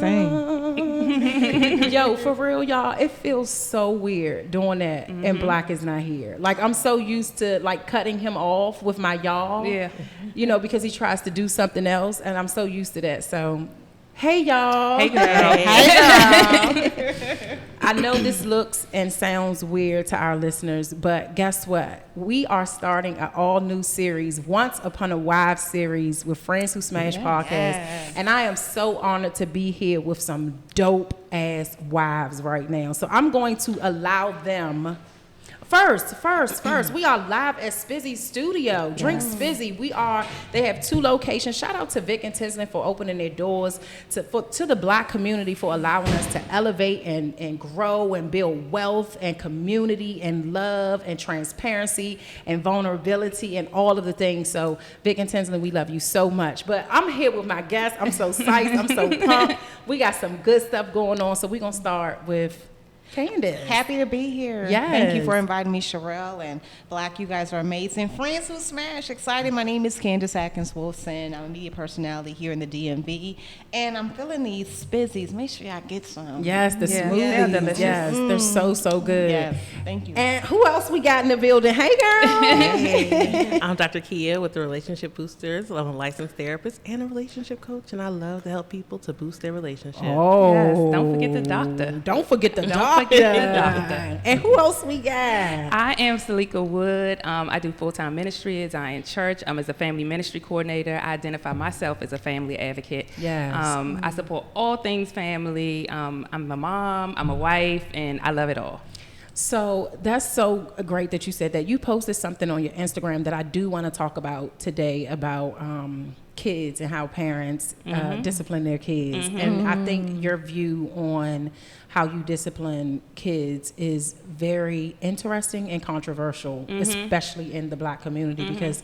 sing. Yo, for real, y'all, it feels so weird doing that and Black is not here. Like, I'm so used to, like, cutting him off with my y'all. Yeah. You know, because he tries to do something else, and I'm so used to that. So, hey, y'all. Hey, girl. Hey, girl. I know this looks and sounds weird to our listeners, but guess what? We are starting an all-new series, Once Upon a Wives series with Friends Who Smash Podcast. And I am so honored to be here with some dope-ass wives right now. So I'm going to allow them... First, we are live at Spizzy's studio. Drink Spizzy. They have 2 locations. Shout out to Vic and Tinsley for opening their doors to the Black community, for allowing us to elevate and grow and build wealth and community and love and transparency and vulnerability and all of the things. So Vic and Tinsley, we love you so much. But I'm here with my guests. I'm so psyched. I'm so pumped. We got some good stuff going on. So we're going to start with Candace. Happy to be here. Yes. Thank you for inviting me, Sherelle and Black. You guys are amazing. Friends Who Smash. Excited. My name is Candace Atkins Wilson. I'm a media personality here in the DMV. And I'm feeling these Spizzies. Make sure y'all get some. Yes, the Yeah. smoothies. Yeah, delicious. Yes, they're so good. Yes. Thank you. And who else we got in the building? Hey, girl. Hey. I'm Dr. Kia with the Relationship Boosters. I'm a licensed therapist and a relationship coach, and I love to help people to boost their relationship. Oh, Yes, don't forget the doctor. Don't forget the Don't doctor. forget the doctor. And who else we got? I am Salika Wood. I do full-time ministries. I in church. I'm as a family ministry coordinator. I identify myself as a family advocate. Yes. I support all things family. I'm a mom. I'm a wife, and I love it all. So that's so great that you said that. You posted something on your Instagram that I do want to talk about today about kids and how parents discipline their kids. And I think your view on how you discipline kids is very interesting and controversial, especially in the Black community, because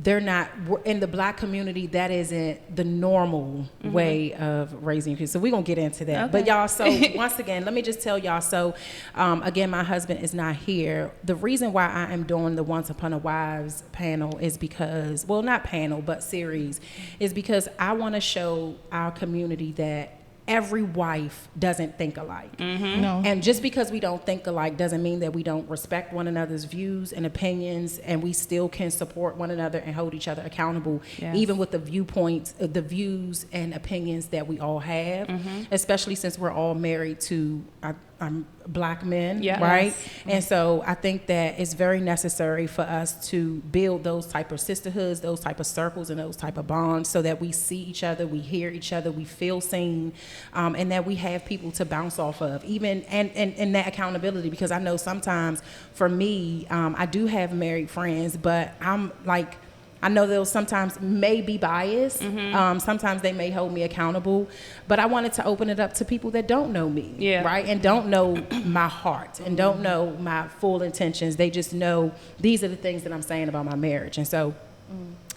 they're not in the Black community. That isn't the normal way of raising kids. So we're gonna get into that. Okay. But y'all, so once again, let me just tell y'all. So again, my husband is not here. The reason why I am doing the Once Upon a Wives panel is because, well, not panel, but series, is because I want to show our community that every wife doesn't think alike. No. And just because we don't think alike doesn't mean that we don't respect one another's views and opinions, and we still can support one another and hold each other accountable, Yes. even with the viewpoints, the views and opinions that we all have, especially since we're all married to Black men, Yes. right? And so I think that it's very necessary for us to build those type of sisterhoods, those type of circles, and those type of bonds, so that we see each other, we hear each other, we feel seen, and that we have people to bounce off of, even and that accountability. Because I know sometimes for me, I do have married friends, but I'm like, I know they'll sometimes may be biased. Sometimes they may hold me accountable, but I wanted to open it up to people that don't know me, Yeah. right? And don't know my heart and don't know my full intentions. They just know these are the things that I'm saying about my marriage. And so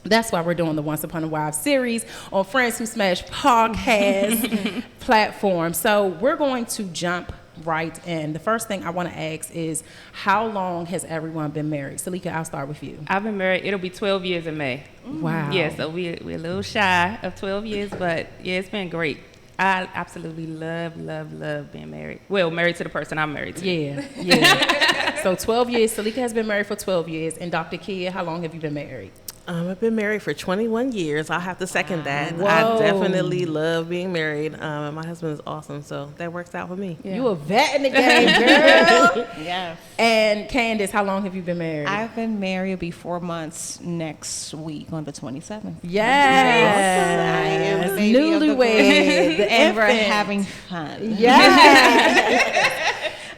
that's why we're doing the Once Upon a Wives series on Friends Who Smash podcast platform. So we're going to jump right in. The first thing I want to ask is, how long has everyone been married? Salika, I'll start with you. I've been married. It'll be 12 years in May. Wow. Yeah, so we're a little shy of 12 years, but yeah, it's been great. I absolutely love being married. Well, married to the person I'm married to. Yeah. So 12 years. Salika has been married for 12 years. And Dr. Kia, how long have you been married? I've been married for 21 years. I'll have to second that. Whoa. I definitely love being married. My husband is awesome, so that works out for me. Yeah. You a vet in the game, girl. Yes. And Candace, how long have you been married? I've been married. It'll be 4 months next week on the 27th. Yes. I am the baby of the group. Newlywed. The And we're infant. having fun. Yes.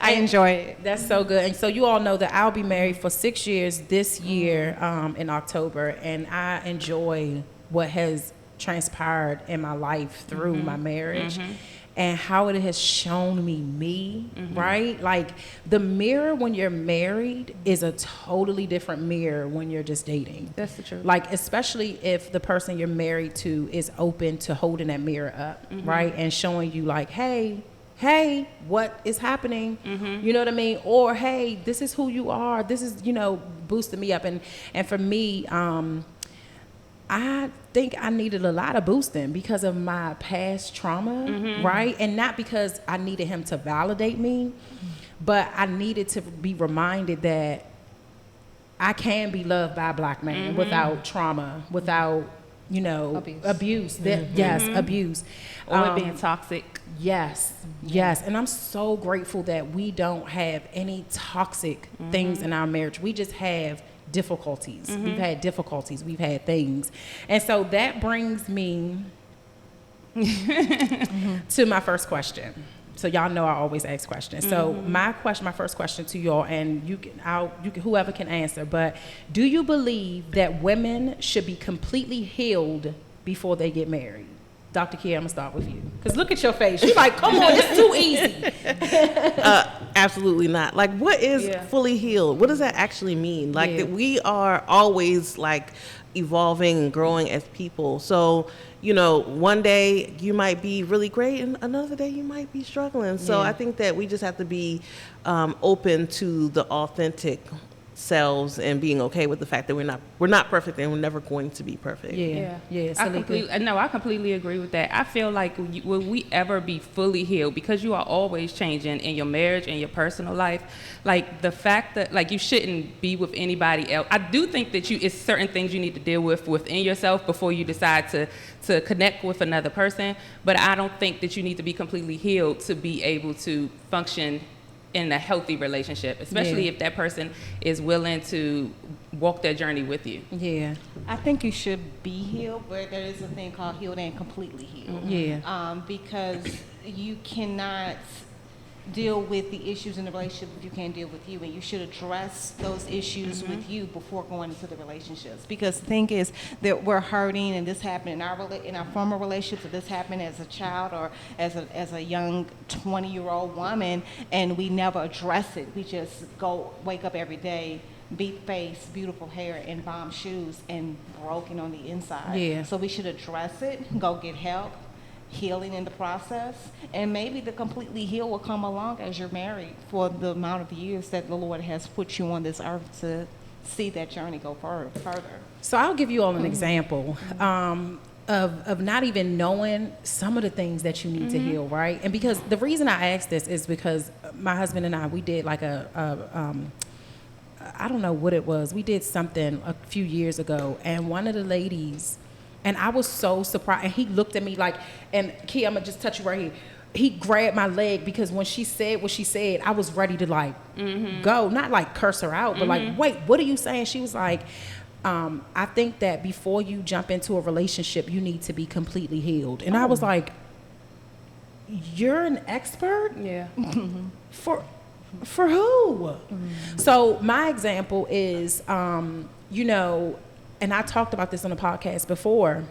I enjoy it. That's so good. And so you all know that I'll be married for 6 years this year in October, and I enjoy what has transpired in my life through my marriage and how it has shown me, right? Like, the mirror when you're married is a totally different mirror when you're just dating. That's the truth. Like, especially if the person you're married to is open to holding that mirror up, right? And showing you like, hey, what is happening? You know what I mean? Or, hey, this is who you are. This is, boosting me up. And for me, I think I needed a lot of boosting because of my past trauma, right? And not because I needed him to validate me, but I needed to be reminded that I can be loved by a black man without trauma, without, abuse. Yes, abuse. Or it being toxic. Yes, yes. And I'm so grateful that we don't have any toxic things in our marriage. We just have difficulties. We've had difficulties. We've had things. And so that brings me to my first question. So y'all know I always ask questions. So my first question to y'all, and you can whoever can answer, but do you believe that women should be completely healed before they get married? Dr. Kia, I'm gonna start with you. Because look at your face. You're like, come on, it's too easy. Absolutely not. Like, what is fully healed? What does that actually mean? Like, that we are always like evolving and growing as people. So, one day you might be really great and another day you might be struggling. So I think that we just have to be open to the authentic selves and being okay with the fact that we're not perfect and we're never going to be perfect. I completely agree with that. I feel like will we ever be fully healed, because you are always changing in your marriage and your personal life. Like the fact that like you shouldn't be with anybody else. I do think that it's certain things you need to deal with within yourself before you decide to connect with another person. But I don't think that you need to be completely healed to be able to function in a healthy relationship, especially if that person is willing to walk that journey with you. Yeah. I think you should be healed, but there is a thing called healed and completely healed. Because you cannot deal with the issues in the relationship if you can't deal with you, and you should address those issues with you before going into the relationships. Because the thing is that we're hurting, and this happened in our former relationships, or this happened as a child or as a young 20-year-old woman, and we never address it. We just wake up every day, beat face, beautiful hair, and bomb shoes, and broken on the inside. Yeah. So we should address it, go get help, healing in the process, and maybe the completely healed will come along as you're married for the amount of years that the Lord has put you on this earth to see that journey go further. So I'll give you all an example of not even knowing some of the things that you need to heal, right? And because the reason I asked this is because my husband and we did like I don't know what it was. We did something a few years ago, and one of the ladies, and I was so surprised, and he looked at me like, and Key, I'm gonna just touch you right here. He grabbed my leg because when she said what she said, I was ready to like go, not like curse her out, but like, wait, what are you saying? She was like, I think that before you jump into a relationship, you need to be completely healed. And I was like, you're an expert? Yeah. For who? So my example is, and I talked about this on the podcast before.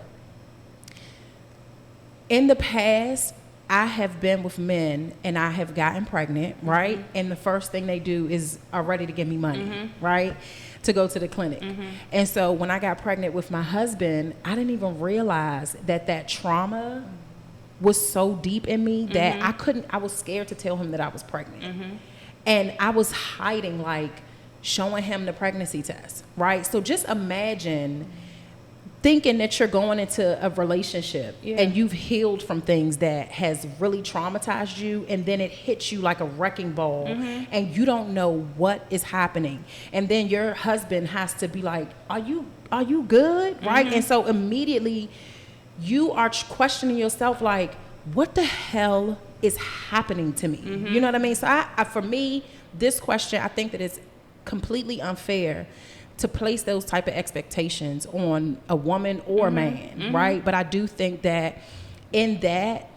In the past, I have been with men and I have gotten pregnant, right? And the first thing they do is are ready to give me money, right? To go to the clinic. And so when I got pregnant with my husband, I didn't even realize that trauma was so deep in me that I was scared to tell him that I was pregnant. And I was hiding, like, showing him the pregnancy test, right? So just imagine thinking that you're going into a relationship and you've healed from things that has really traumatized you, and then it hits you like a wrecking ball and you don't know what is happening. And then your husband has to be like, are you good? Right? And so immediately you are questioning yourself like, what the hell is happening to me? You know what I mean? So I for me, this question, I think that it's completely unfair to place those type of expectations on a woman or a man, right? But I do think that in that,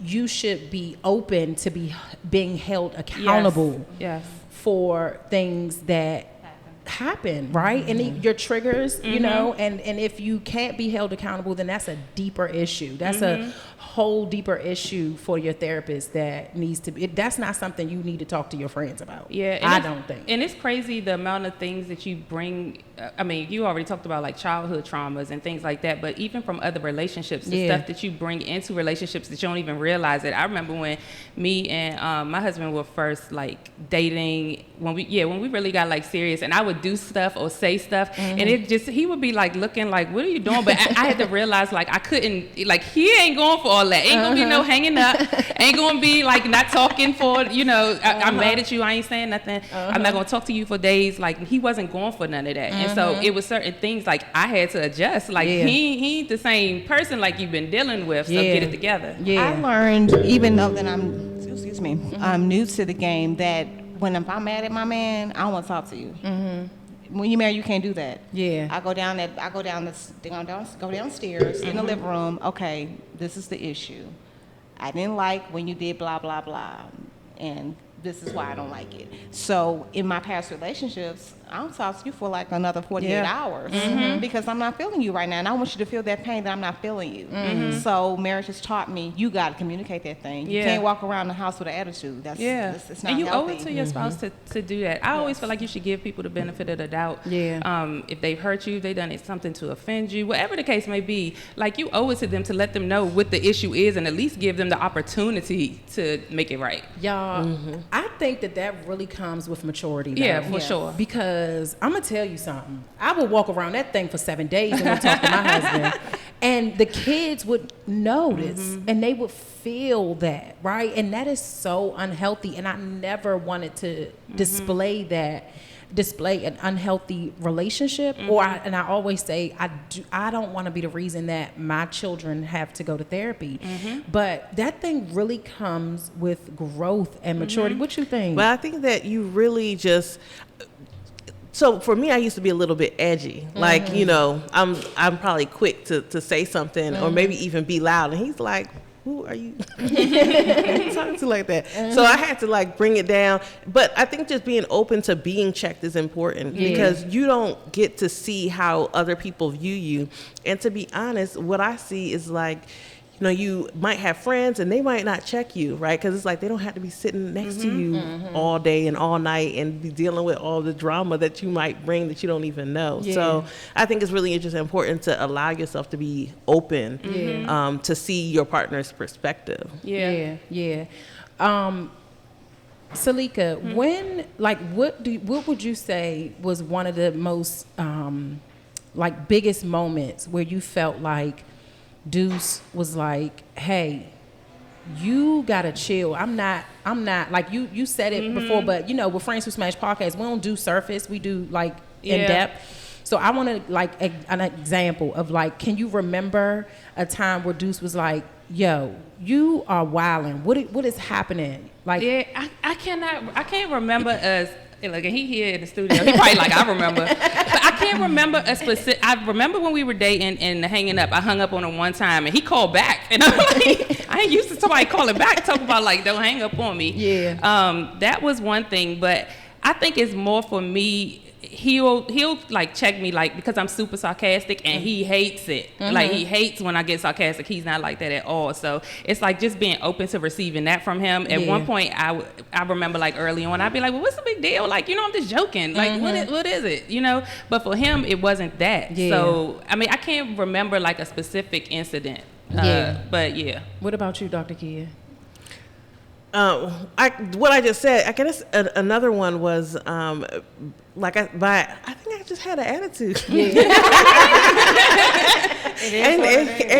you should be open to being held accountable for things that happen, right? And your triggers, you know, and if you can't be held accountable, then that's a deeper issue. That's a whole deeper issue for your therapist that needs to be, that's not something you need to talk to your friends about. Yeah, I don't think. And it's crazy the amount of things that you bring. I mean, you already talked about like childhood traumas and things like that, but even from other relationships, the stuff that you bring into relationships that you don't even realize it. I remember when me and my husband were first like dating, when we really got like serious, and I would do stuff or say stuff, and it just, he would be like looking like, what are you doing? But I had to realize like I couldn't, like he ain't going for all that. Ain't gonna be no hanging up. Ain't gonna be like not talking for, I'm mad at you. I ain't saying nothing. I'm not gonna talk to you for days. Like he wasn't going for none of that. And so it was certain things like I had to adjust. Like he ain't the same person like you've been dealing with. So get it together. I learned, even though that I'm new to the game, that if I'm mad at my man, I don't want to talk to you. When you're married, you can't do that. Yeah. I go downstairs in the living room. Okay, this is the issue. I didn't like when you did blah blah blah, and this is why I don't like it. So in my past relationships, I don't talk to you for like another 48 hours because I'm not feeling you right now, and I want you to feel that pain that I'm not feeling you. So marriage has taught me you got to communicate that thing. You can't walk around the house with an attitude. It's not and you healthy. owe it to your spouse to do that. I always feel like you should give people the benefit of the doubt. If they've hurt you, if they've done something to offend you, whatever the case may be, like you owe it to them to let them know what the issue is and at least give them the opportunity to make it right. Y'all, I think that really comes with maturity. Though. Yeah, for sure. Because I'm gonna tell you something. I would walk around that thing for 7 days and would talk to my husband, and the kids would notice and they would feel that, right? And that is so unhealthy. And I never wanted to display an unhealthy relationship, and I always say I don't want to be the reason that my children have to go to therapy. But that thing really comes with growth and maturity. What you think? Well, I think that you really just. So for me, I used to be a little bit edgy. Like, I'm probably quick to say something or maybe even be loud. And he's like, who are you talking to like that? So I had to like bring it down. But I think just being open to being checked is important because you don't get to see how other people view you. And to be honest, what I see is like, you might have friends and they might not check you, right? Because it's like they don't have to be sitting next to you all day and all night and be dealing with all the drama that you might bring that you don't even know. So I think it's really just important to allow yourself to be open to see your partner's perspective. Salika, when, like, what would you say was one of the most biggest moments where you felt like Deuce was like, hey, you gotta chill. I'm not like you said it before, but with Friends Who Smash podcast, we don't do surface, we do like in depth. So I want to like an example of like, can you remember a time where Deuce was like, yo, you are wilding. What is happening? Like, I can't remember us. Look, and he here in the studio. He probably like, I remember. But I can't remember a specific. I remember when we were dating and hanging up. I hung up on him one time, and he called back. And I'm like, I ain't used to somebody calling back, talk about like, don't hang up on me. That was one thing. But I think it's more for me. He'll like check me like because I'm super sarcastic and he hates it. Like he hates when I get sarcastic. He's not like that at all. So it's like just being open to receiving that from him. At one point I remember like early on I'd be like, well, what's the big deal? Like, I'm just joking. Like what is it? But for him it wasn't that. So I mean I can't remember like a specific incident. But yeah. What about you, Dr. Kia? What I just said, I guess another one was I think I just had an attitude. And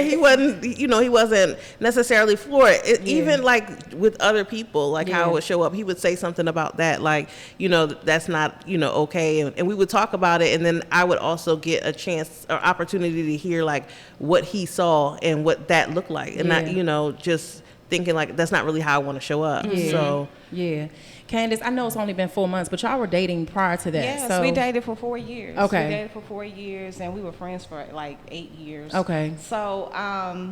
he wasn't, he wasn't necessarily for it. Even like with other people, like how it would show up, he would say something about that, like, that's not, okay. And we would talk about it. And then I would also get a chance or opportunity to hear like what he saw and what that looked like. And not, just thinking like that's not really how I want to show up. So Candace, I know it's only been 4 months, but y'all were dating prior to that. Yes, so we dated for 4 years. Okay. We dated for 4 years, and we were friends for like 8 years. Okay. So I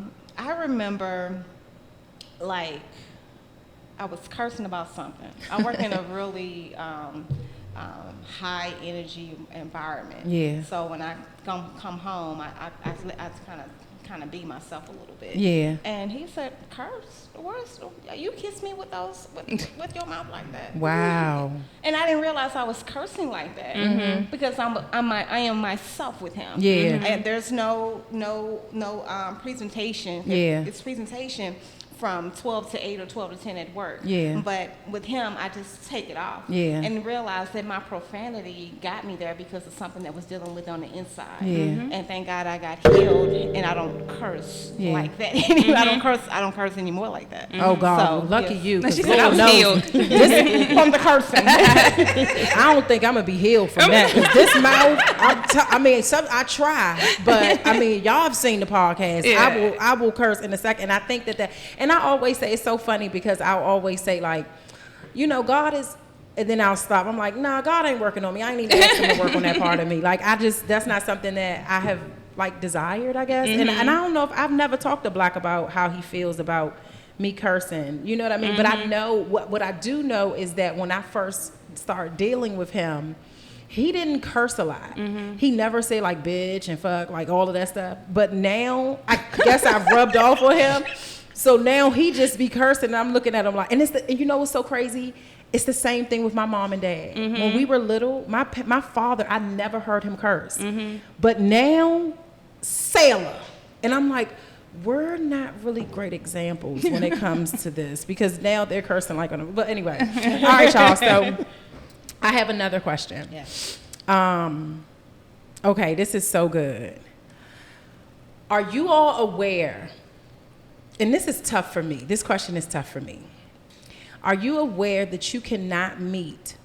remember, like, I was cursing about something. I work in a really high energy environment. Yeah. So when I come home, I kind of kind of be myself a little bit. Yeah. And he said, "Curse? Worse? You kiss me with those with your mouth like that?" Wow. And I didn't realize I was cursing like that because I am myself with him. Yeah. And there's no presentation. Yeah. It's presentation from 12 to 8 or 12 to 10 at work. Yeah. But with him, I just take it off. Yeah. And realize that my profanity got me there because of something that was dealing with on the inside. Yeah. And thank God I got healed, and I don't curse Yeah. like that anymore. I don't curse anymore like that. Oh God, So, lucky yes. you. 'Cause She said, "I Lord was knows healed." From the cursing. I don't think I'm gonna be healed from that. 'Cause this mouth, I try, but I mean, y'all have seen the podcast. Yeah. I will curse in a second. And I think that, and I always say it's so funny because I'll always say like, you know, God is, and then I'll stop. I'm like, nah, God ain't working on me. I ain't even asking him to work on that part of me. Like that's not something that I have like desired, I guess. And I don't know if I've never talked to Black about how he feels about me cursing. You know what I mean? But I know what I do know is that when I first started dealing with him, he didn't curse a lot. He never said like bitch and fuck, like all of that stuff. But now I guess I've rubbed off on him. So now he just be cursing and I'm looking at him like, and you know what's so crazy? It's the same thing with my mom and dad. When we were little, my father, I never heard him curse. But now, sailor. And I'm like, we're not really great examples when it comes to this because now they're cursing like on them. But anyway, all right, y'all. So I have another question. Yes. Okay, this is so good. Are you all aware? And this is tough for me. This question is tough for me. Are you aware that you cannot meet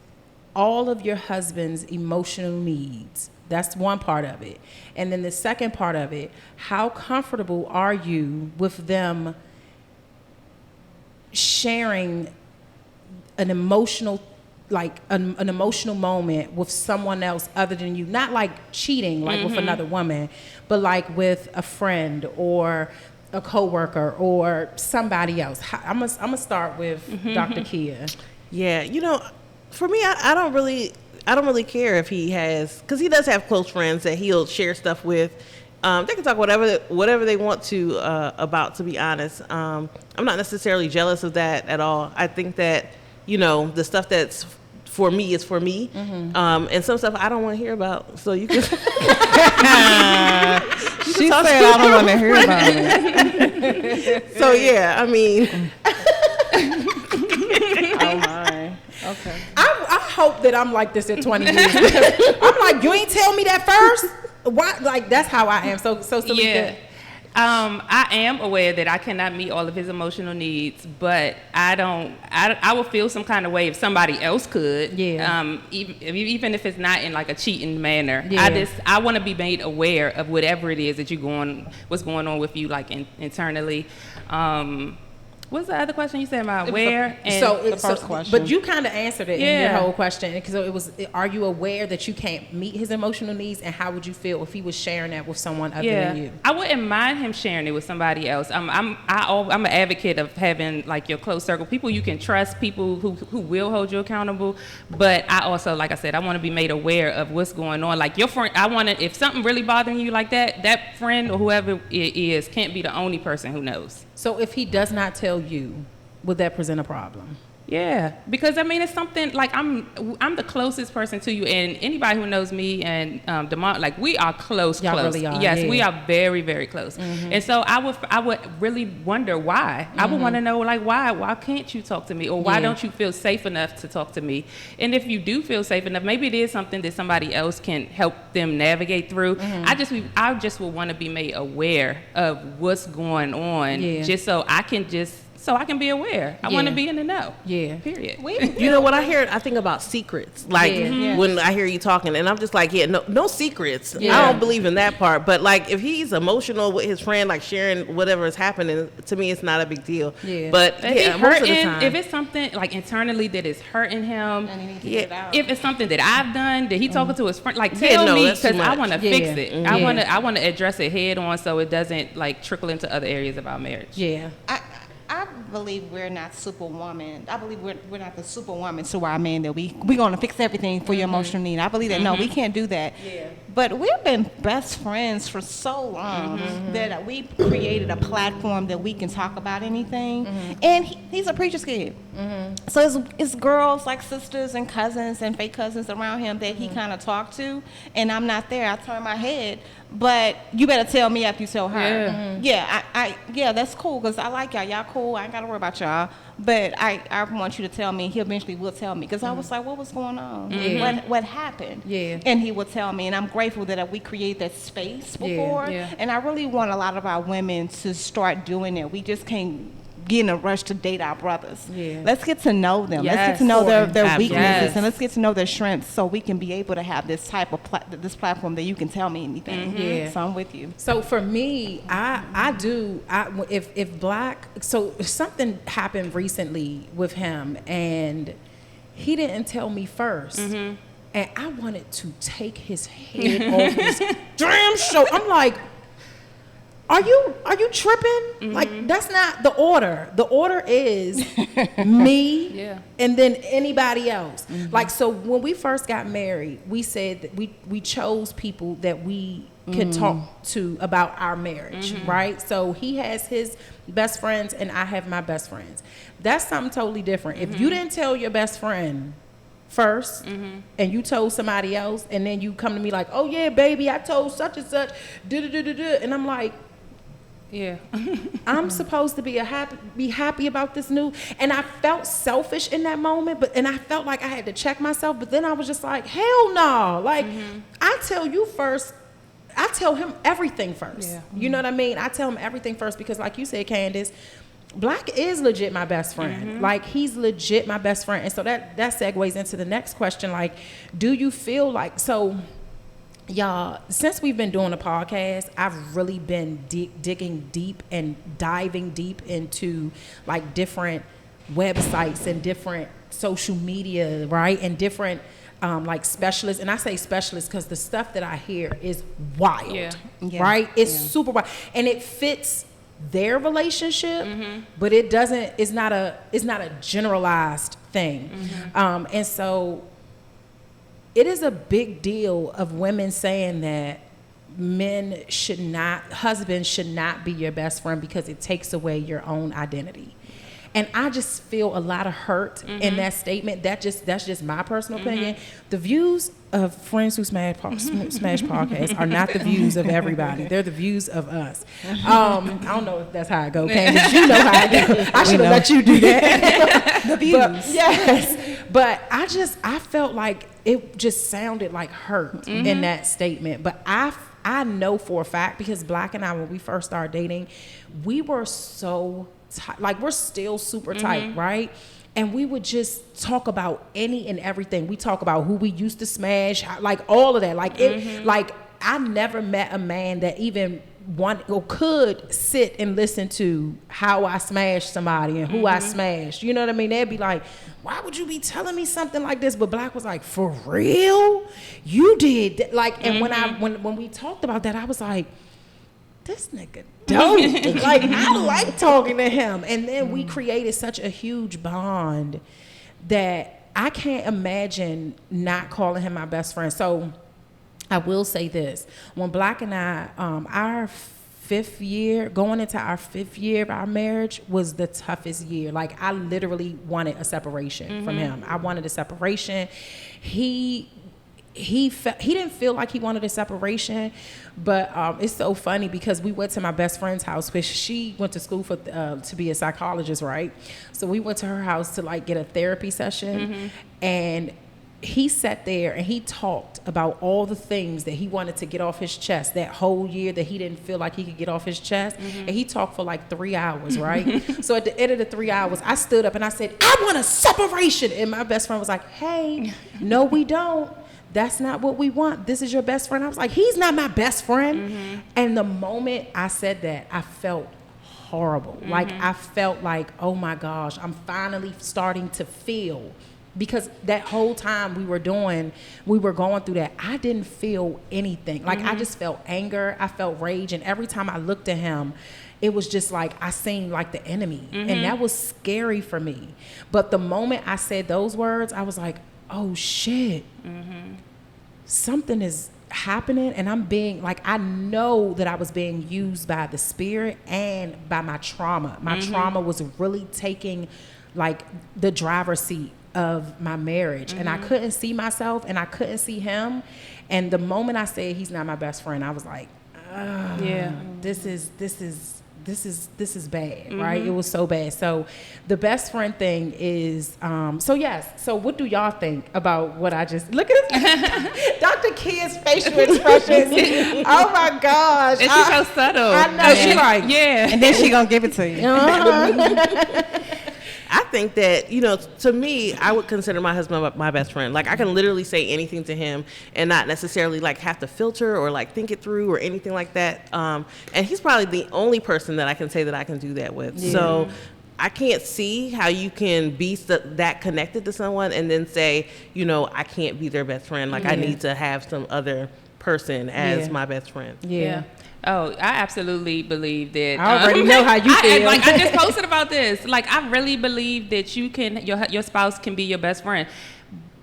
all of your husband's emotional needs? That's one part of it. And then the second part of it, how comfortable are you with them sharing an emotional, like an emotional moment with someone else other than you? Not like cheating, like with another woman, but like with a friend or a coworker or somebody else. I'm gonna start with Dr. Kia. Yeah, you know, for me, I don't really care if he has, because he does have close friends that he'll share stuff with. They can talk whatever they want to about. To be honest, I'm not necessarily jealous of that at all. I think that, you know, the stuff that's for me is for me, and some stuff I don't want to hear about. So you can. She said I don't want to hear about it. So yeah, I mean. Oh my. Okay. I hope that I'm like this in 20 years. I'm like, you ain't tell me that first? Why? Like, that's how I am. So Yeah. I am aware that I cannot meet all of his emotional needs, but I would feel some kind of way if somebody else could. Yeah. Even if it's not in like a cheating manner. Yeah. I want to be made aware of whatever it is that what's going on with you, like internally. What's the other question you said about where? The first question. But you kind of answered it in your whole question. Because it was, are you aware that you can't meet his emotional needs, and how would you feel if he was sharing that with someone other than you? I wouldn't mind him sharing it with somebody else. I'm an advocate of having like your close circle, people you can trust, people who will hold you accountable. But I also, like I said, I want to be made aware of what's going on. Like your friend, if something really bothering you like that friend or whoever it is can't be the only person who knows. So if he does not tell you, would that present a problem? Yeah, because I mean it's something like I'm the closest person to you, and anybody who knows me and Demont, like we are close. Y'all close. really are, Yes, yeah. we are very, very close. And so I would really wonder why. I would want to know like why can't you talk to me, or why don't you feel safe enough to talk to me? And if you do feel safe enough, maybe it is something that somebody else can help them navigate through. I just would want to be made aware of what's going on, just so I can be aware. I want to be in the know. Yeah. Period. You know what I think about secrets. Like when I hear you talking, and I'm just like, no secrets. Yeah. I don't believe in that part. But like, if he's emotional with his friend, like sharing whatever is happening, to me, it's not a big deal. Yeah. But If most of the time, if it's something like internally that is hurting him, And he needs to get it out. if it's something that I've done that he talking to his friend, like tell me, that's too because I much. want to Yeah. fix it. Mhm. I want to address it head on so it doesn't like trickle into other areas of our marriage. Yeah. I believe we're not superwoman. I believe we're not the superwoman to our man that we're going to fix everything for your emotional need. I believe that no, we can't do that. Yeah. but we've been best friends for so long that we created a platform that we can talk about anything. And he's a preacher's kid. So it's girls like sisters and cousins and fake cousins around him that he kind of talked to, and I'm not there. I turn my head, but you better tell me after you tell her. Yeah, that's cool, because I like y'all. Y'all cool. I ain't got to worry about y'all. But I want you to tell me. He eventually will tell me, because I was like, what was going on? What happened? Yeah. And he will tell me, and I'm grateful that we created that space before. Yeah. And I really want a lot of our women to start doing it. We just can't get in a rush to date our brothers. Yeah. Let's get to know them. Let's get Yes. to know their Absolutely. weaknesses, Yes. and let's get to know their strengths, so we can be able to have this type of this platform that you can tell me anything. Yeah. So I'm with you. So for me, if Black, so something happened recently with him, and he didn't tell me first. And I wanted to take his head off his damn show. I'm like, are you tripping? Like, that's not the order. The order is me and then anybody else. Like, so when we first got married, we said that we chose people that we could talk to about our marriage, right? So he has his best friends and I have my best friends. That's something totally different. If you didn't tell your best friend first and you told somebody else, and then you come to me like, oh yeah, baby, I told such and such, and I'm like, I'm supposed to be happy about this new, and I felt selfish in that moment, and I felt like I had to check myself, but then I was just like, hell no, like I tell you first. I tell him everything first. You know what I mean? I tell him everything first, because like you said, Candace, Black is legit my best friend. Like, he's legit my best friend. And so that segues into the next question. Like, do you feel like, so y'all, since we've been doing a podcast, I've really been digging deep and diving deep into like different websites and different social media, right? And different like specialists. And I say specialists because the stuff that I hear is wild, right? It's super wild. And it fits their relationship, but it doesn't, it's not a generalized thing. And so it is a big deal of women saying that husbands should not be your best friend because it takes away your own identity. And I just feel a lot of hurt in that statement. That's just my personal opinion. The views of Friends Who Smash Podcast are not the views of everybody. They're the views of us. I don't know if that's how I go, Candace. You know how I go. I should have let you do that. The views. But I felt like it just sounded like hurt in that statement. But I know for a fact, because Black and I, when we first started dating, we were so tight. Like, we're still super tight, right? And we would just talk about any and everything. We talk about who we used to smash, like all of that. Like like I never met a man that even could sit and listen to how I smashed somebody and who I smashed. You know what I mean? They'd be like, why would you be telling me something like this? But Black was like, for real? You did that? Like, and when we talked about that, I was like, this nigga dope. Like, I like talking to him. And then we created such a huge bond that I can't imagine not calling him my best friend. So I will say this. When Black and I, our 5th year, going into our 5th year of our marriage was the toughest year. Like, I literally wanted a separation from him. I wanted a separation. He didn't feel like he wanted a separation, but it's so funny because we went to my best friend's house, which she went to school for to be a psychologist, right? So we went to her house to like get a therapy session, and he sat there and he talked about all the things that he wanted to get off his chest that whole year that he didn't feel like he could get off his chest. And he talked for like 3 hours, right? So at the end of the 3 hours, I stood up and I said, I want a separation. And my best friend was like, hey, no, we don't. That's not what we want. This is your best friend. I was like, he's not my best friend. And the moment I said that, I felt horrible. Like, I felt like, oh my gosh, I'm finally starting to feel. Because that whole time we were going through that, I didn't feel anything. Like, I just felt anger. I felt rage. And every time I looked at him, it was just like I seemed like the enemy. And that was scary for me. But the moment I said those words, I was like, oh shit. Something is happening, and I'm being like, I know that I was being used by the spirit and by my trauma. My trauma was really taking like the driver's seat of my marriage, and I couldn't see myself and I couldn't see him. And the moment I said he's not my best friend, I was like, this is bad, right? It was so bad. So the best friend thing is, so what do y'all think about what I just, look at this, Dr. Kid's facial expressions. Oh my gosh. And she's so subtle. I know, she like, And then she gonna give it to you. I think that, you know, to me, I would consider my husband my best friend. Like, I can literally say anything to him and not necessarily like have to filter or like think it through or anything like that. And he's probably the only person that I can say that I can do that with. Yeah. So I can't see how you can be that connected to someone and then say, you know, I can't be their best friend. Like, I need to have some other person as my best friend. Yeah. Oh, I absolutely believe that. I already know how you feel. I just posted about this. Like, I really believe that you can, your spouse can be your best friend.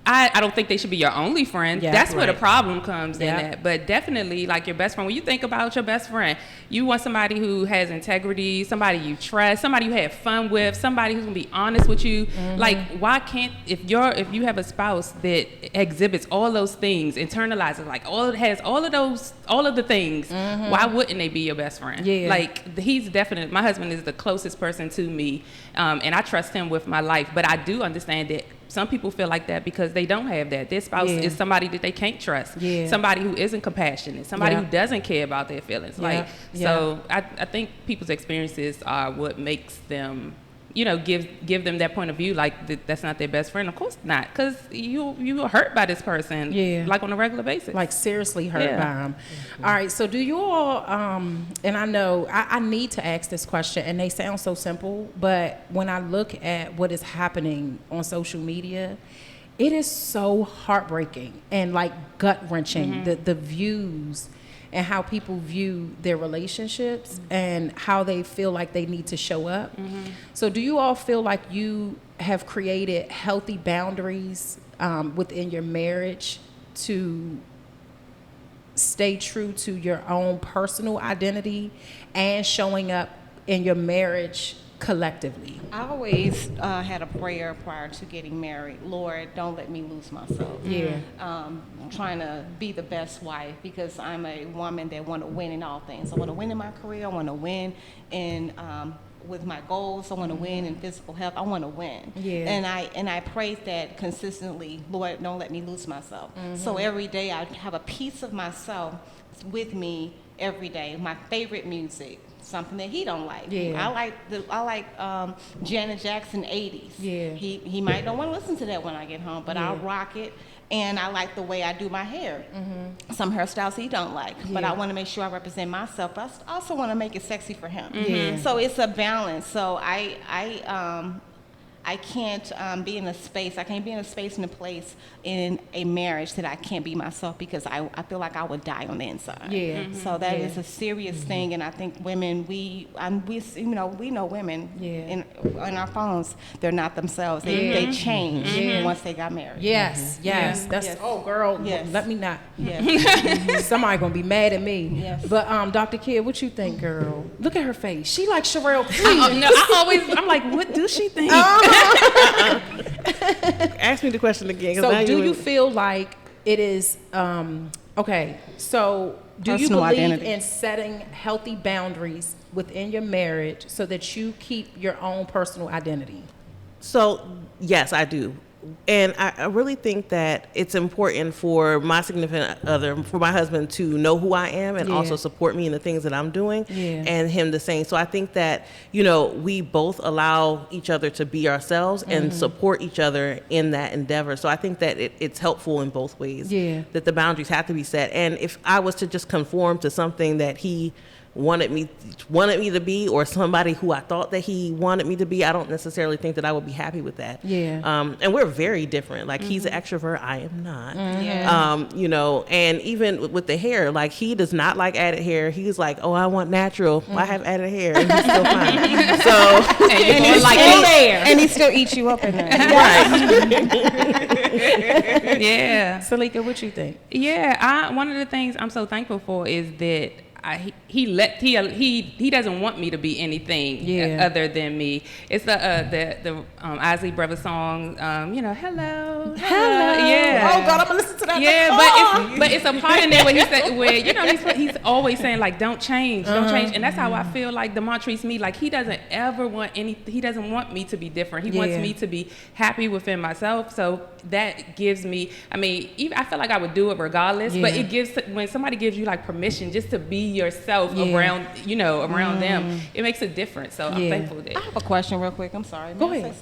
I don't think they should be your only friend. Yeah, that's where the problem comes in Yeah. at. But definitely, like, your best friend, when you think about your best friend, you want somebody who has integrity, somebody you trust, somebody you have fun with, somebody who's gonna be honest with you. Like, why can't, if you have a spouse that exhibits all those things, internalizes, like, has all of the things, why wouldn't they be your best friend? Yeah. Like, he's definitely, my husband is the closest person to me, and I trust him with my life. But I do understand that some people feel like that because they don't have that. Their spouse is somebody that they can't trust. Yeah. Somebody who isn't compassionate. Somebody who doesn't care about their feelings. Like, so I think people's experiences are what makes them, you know, give them that point of view. Like, that's not their best friend. Of course not, because you are hurt by this person. Like, on a regular basis. Like, seriously hurt by them. All right. So do you all? And I know I need to ask this question, and they sound so simple, but when I look at what is happening on social media, it is so heartbreaking and like gut wrenching. The views and how people view their relationships and how they feel like they need to show up. So do you all feel like you have created healthy boundaries within your marriage to stay true to your own personal identity and showing up in your marriage collectively? I always had a prayer prior to getting married. Lord, don't let me lose myself. Trying to be the best wife, because I'm a woman that want to win in all things. I want to win in my career. I want to win in with my goals. I want to win in physical health. I want to win. And I prayed that consistently. Lord, don't let me lose myself. So every day I have a piece of myself with me every day. My favorite music. Something that he don't like. I like Janet Jackson 80s. He might don't want to listen to that when I get home, but I'll rock it. And I like the way I do my hair. Some hairstyles he don't like, but I want to make sure I represent myself. But I also want to make it sexy for him. So it's a balance. So I can't be in a space. I can't be in a space and a place in a marriage that I can't be myself, because I feel like I would die on the inside. So that is a serious thing, and I think women, we know women in our phones. They're not themselves. They change once they got married. That's oh girl. Let me not. Somebody gonna be mad at me. But Dr. Kid, what you think, girl? Look at her face. She like Sherelle. I'm like, what do she think? Ask me the question again. So do you feel like it is okay, so do you Personal believe identity. in setting healthy boundaries within your marriage so that you keep your own personal identity? So yes, I do. And I really think that it's important for my significant other, for my husband, to know who I am and also support me in the things that I'm doing, and him the same. So I think that, you know, we both allow each other to be ourselves and support each other in that endeavor. So I think that it's helpful in both ways, that the boundaries have to be set. And if I was to just conform to something that he wanted me to be, or somebody who I thought that he wanted me to be, I don't necessarily think that I would be happy with that. Yeah. And we're very different. Like he's an extrovert, I am not. Yeah. You know, and even with the hair, like he does not like added hair. He's like, oh, I want natural. Well, I have added hair, and he's still fine. So And he's like, still there. And he still eats you up in there. right. Yeah. Salika, what you think? Yeah, one of the things I'm so thankful for is that he doesn't want me to be anything other than me. It's the Isley Brothers song, you know, hello. Yeah. Oh God, I'm gonna listen to that. Yeah, but it's a part in there where he said, where you know he's always saying like don't change, and that's how I feel like Demont treats me. Like he doesn't ever want he doesn't want me to be different. He wants me to be happy within myself. So that gives me, I mean, even I feel like I would do it regardless, but it gives, when somebody gives you like permission just to be yourself around, you know, around them, it makes a difference. So I'm thankful that. I have a question real quick. I'm sorry. Go ahead.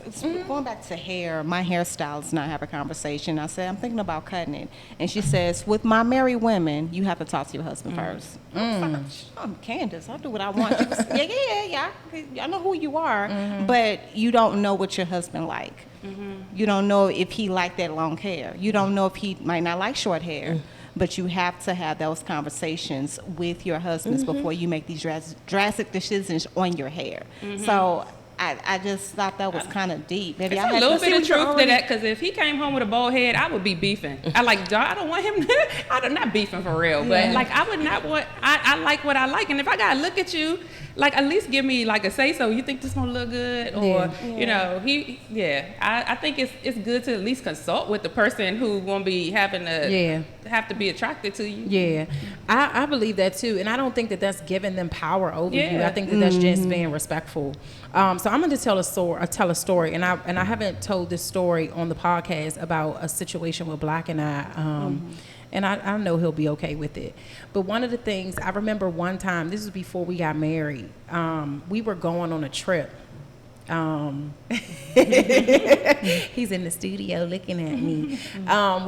Going back to hair, my hairstylist and I have a conversation. I said, I'm thinking about cutting it. And she says, with my married women, you have to talk to your husband first. I'm Candace. I'll do what I want. She was, yeah. I know who you are, but you don't know what your husband like. You don't know if he liked that long hair. You don't know if he might not like short hair. But you have to have those conversations with your husbands before you make these drastic decisions on your hair. So I just thought that was kind of deep. Maybe It's I a had little to bit of truth to that, because if he came home with a bald head, I would be beefing. I don't want him. I'm not beefing for real, but like I would not want. I like what I like, and if I gotta look at you, like at least give me like a say so. You think this gonna look good, or you know, I think it's good to at least consult with the person who gonna be having to have to be attracted to you. Yeah, I believe that too, and I don't think that that's giving them power over you. I think that that's just being respectful. So I'm gonna just tell a story, and I haven't told this story on the podcast about a situation with Black and I. And I know he'll be okay with it. But one of the things, I remember one time, this was before we got married, we were going on a trip. He's in the studio looking at me.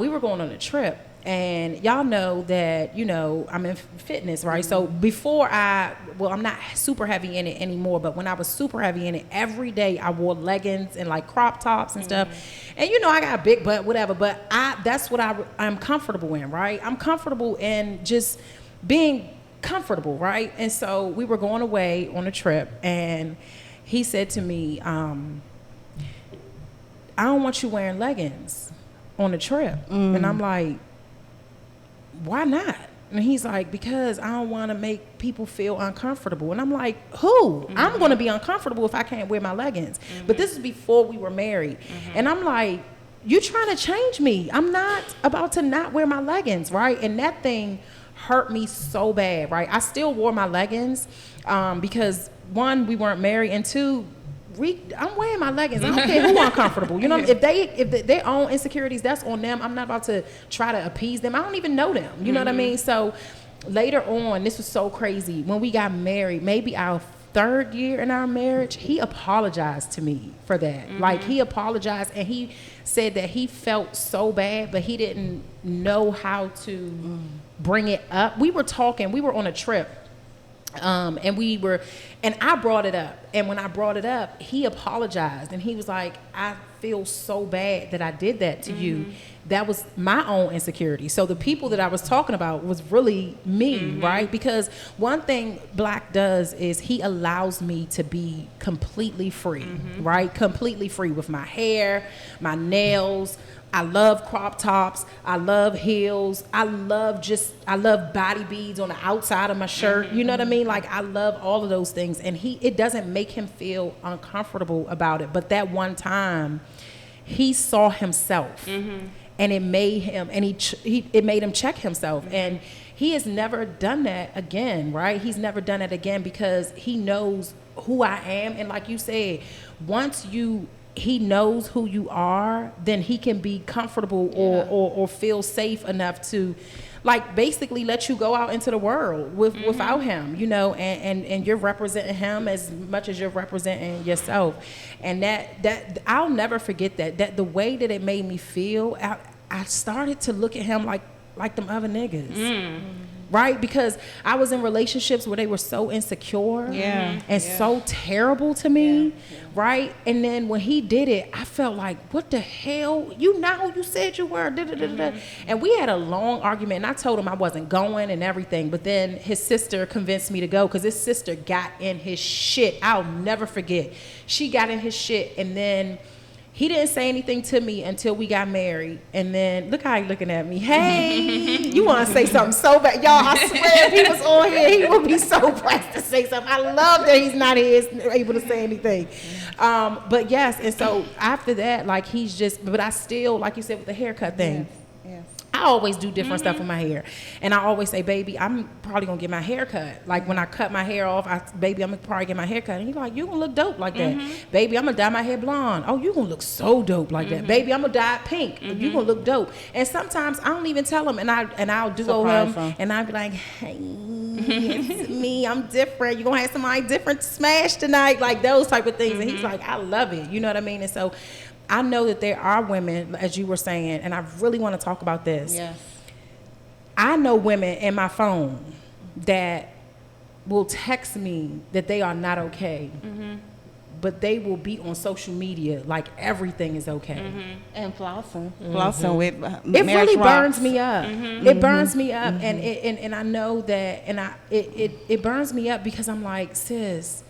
We were going on a trip. And y'all know that, you know, I'm in fitness, right? So before I'm not super heavy in it anymore, but when I was super heavy in it, every day I wore leggings and like crop tops and stuff. And you know, I got a big butt, whatever, but that's what I'm comfortable in, right? I'm comfortable in just being comfortable, right? And so we were going away on a trip, and he said to me, I don't want you wearing leggings on the trip. And I'm like, why not? And he's like, because I don't want to make people feel uncomfortable. And I'm like, who? I'm going to be uncomfortable if I can't wear my leggings. But this is before we were married. And I'm like, you trying to change me. I'm not about to not wear my leggings, right? And that thing hurt me so bad, right? I still wore my leggings because, one, we weren't married, and two, I'm wearing my leggings. I don't care who uncomfortable. You know, if their own insecurities, that's on them. I'm not about to try to appease them. I don't even know them. You know what I mean? So later on, this was so crazy. When we got married, maybe our third year in our marriage, he apologized to me for that. Like, he apologized, and he said that he felt so bad, but he didn't know how to bring it up. We were on a trip. And I brought it up. And when I brought it up, he apologized. And he was like, I feel so bad that I did that to you. That was my own insecurity. So the people that I was talking about was really me, right? Because one thing Black does is he allows me to be completely free, right? Completely free with my hair, my nails. I love crop tops. I love heels. I love body beads on the outside of my shirt. You know what I mean? Like, I love all of those things. And it doesn't make him feel uncomfortable about it. But that one time, he saw himself, and it made him, and it made him check himself. And he has never done that again, right? He's never done it again because he knows who I am. And like you said, once he knows who you are, then he can be comfortable or feel safe enough to, like, basically let you go out into the world without him, you know, and you're representing him as much as you're representing yourself. And that I'll never forget that the way that it made me feel, I started to look at him like them other niggas. right? Because I was in relationships where they were so insecure and so terrible to me, right? And then when he did it, I felt like, what the hell? You not who you said you were. And we had a long argument, and I told him I wasn't going and everything, but then his sister convinced me to go because his sister got in his shit. I'll never forget. She got in his shit, and then he didn't say anything to me until we got married. And then, look how he looking at me. Hey, you want to say something so bad. Y'all, I swear if he was on here, he would be so pressed to say something. I love that he's not here, able to say anything. But yes, and so after that, like he's just, but I still, like you said with the haircut thing, I always do different stuff with my hair. And I always say, baby, I'm probably going to get my hair cut. Like when I cut my hair off, baby, I'm going to probably get my hair cut. And he's like, you going to look dope like that. Baby, I'm going to dye my hair blonde. Oh, you going to look so dope like that. Baby, I'm going to dye it pink. You going to look dope. And sometimes I don't even tell him, and I'll duo him. And I'll be like, hey, it's me. I'm different. You going to have somebody different smash tonight. Like those type of things. And he's like, I love it. You know what I mean? And so I know that there are women, as you were saying, and I really want to talk about this. Yes. I know women in my phone that will text me that they are not okay, but they will be on social media like everything is okay. And flossing with it really burns me up. It burns me up, and I know that, and it burns me up because I'm like, sis,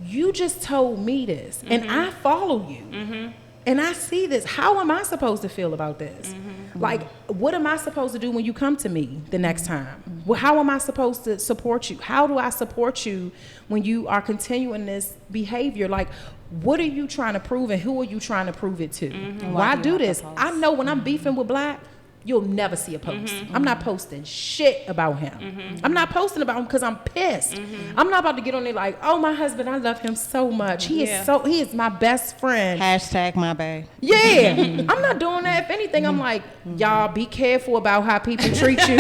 you just told me this, and I follow you. And I see this. How am I supposed to feel about this? Like, what am I supposed to do when you come to me the next time? Well, how am I supposed to support you? How do I support you when you are continuing this behavior? Like, what are you trying to prove, and who are you trying to prove it to? Why do this? I know when I'm beefing with Black, you'll never see a post. I'm not posting shit about him. I'm not posting about him because I'm pissed. I'm not about to get on there like, oh, my husband, I love him so much. He is my best friend. Hashtag my bae. Yeah. I'm not doing that. If anything, I'm like, y'all be careful about how people treat you.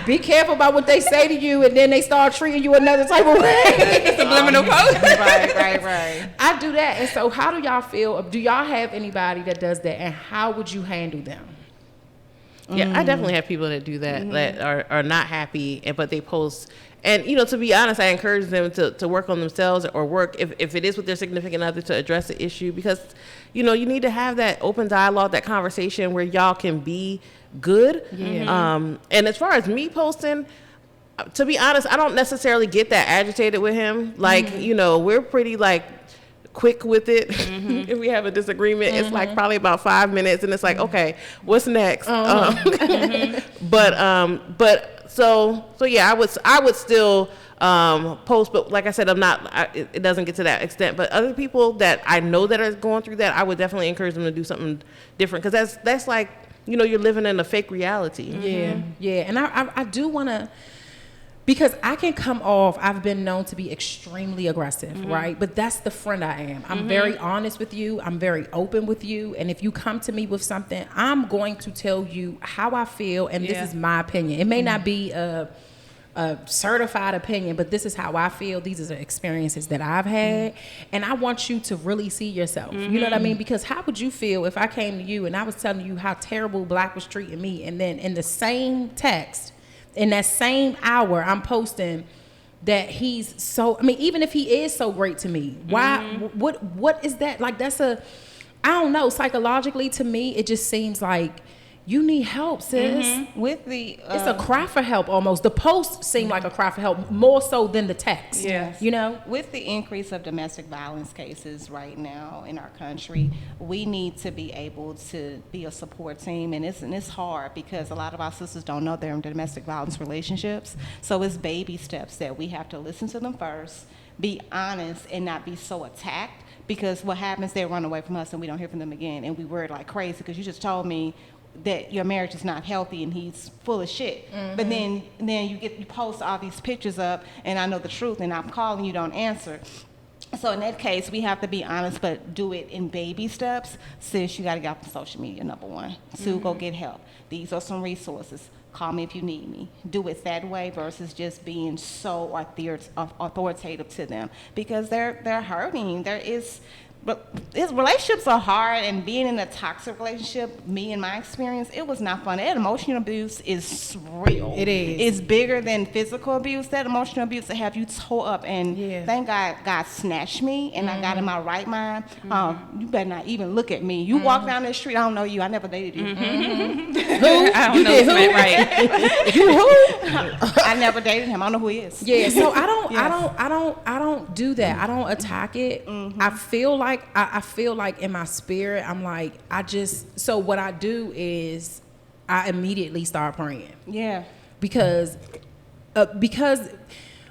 Be careful about what they say to you, and then they start treating you another type of way. Subliminal post. Right. I do that. And so how do y'all feel? Do y'all have anybody that does that, and how would you handle them? Yeah, I definitely have people that do that, that are not happy, but they post. And, to be honest, I encourage them to work on themselves, or work, if it is with their significant other, to address the issue, because, you need to have that open dialogue, that conversation where y'all can be good. And as far as me posting, to be honest, I don't necessarily get that agitated with him. Like, we're pretty like quick with it. If we have a disagreement, it's like probably about 5 minutes, and it's like, okay, what's next? But so yeah, I would still post, but like I said, it doesn't get to that extent. But other people that I know that are going through that, I would definitely encourage them to do something different, because that's like, you're living in a fake reality. Yeah. And I do want to, because I can come off, I've been known to be extremely aggressive, right? But that's the friend I am. I'm very honest with you. I'm very open with you. And if you come to me with something, I'm going to tell you how I feel, and this is my opinion. It may not be a certified opinion, but this is how I feel. These are the experiences that I've had. And I want you to really see yourself. You know what I mean? Because how would you feel if I came to you and I was telling you how terrible Black was treating me, and then in the same text, in that same hour, I'm posting that he's so, even if he is so great to me, why, what is that? Like, I don't know, psychologically, to me, it just seems like you need help, sis. With the it's a cry for help almost. The post seemed like a cry for help more so than the text. Yes. With the increase of domestic violence cases right now in our country, we need to be able to be a support team, and it's hard because a lot of our sisters don't know they're in domestic violence relationships. So it's baby steps that we have to listen to them first, be honest, and not be so attacked. Because what happens, they run away from us and we don't hear from them again, and we worry like crazy because you just told me that your marriage is not healthy and he's full of shit. But then you post all these pictures up, and I know the truth, and I'm calling, you don't answer. So in that case, we have to be honest, but do it in baby steps. Sis, you got to get off of social media, number one. Two, go get help. These are some resources. Call me if you need me. Do it that way versus just being so authoritative to them, because they're hurting. his relationships are hard, and being in a toxic relationship, me and my experience, it was not fun. That emotional abuse is real. It is. It's bigger than physical abuse. That emotional abuse that have you tore up, and thank God, God snatched me, and I got in my right mind. You better not even look at me. You walk down the street, I don't know you. I never dated you. Who? I don't know who? Right. You who? I never dated him. I don't know who he is. Yeah, so I don't do that. I don't attack it. I feel like in my spirit, I'm like, so what I do is I immediately start praying. Yeah. Because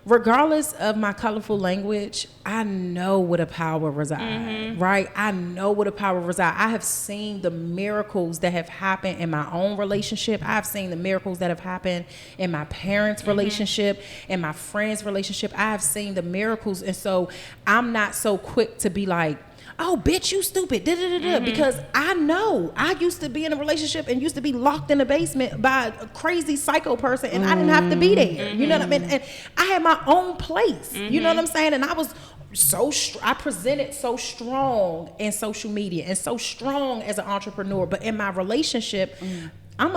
regardless of my colorful language, I know where the power resides, right? I know where the power resides. I have seen the miracles that have happened in my own relationship. I've seen the miracles that have happened in my parents' relationship, in my friends' relationship. I have seen the miracles. And so I'm not so quick to be like, oh, bitch, you stupid, because I know I used to be in a relationship and used to be locked in the basement by a crazy psycho person, and I didn't have to be there. You know what I mean? And I had my own place. You know what I'm saying? And I was I presented so strong in social media and so strong as an entrepreneur, but in my relationship, I'm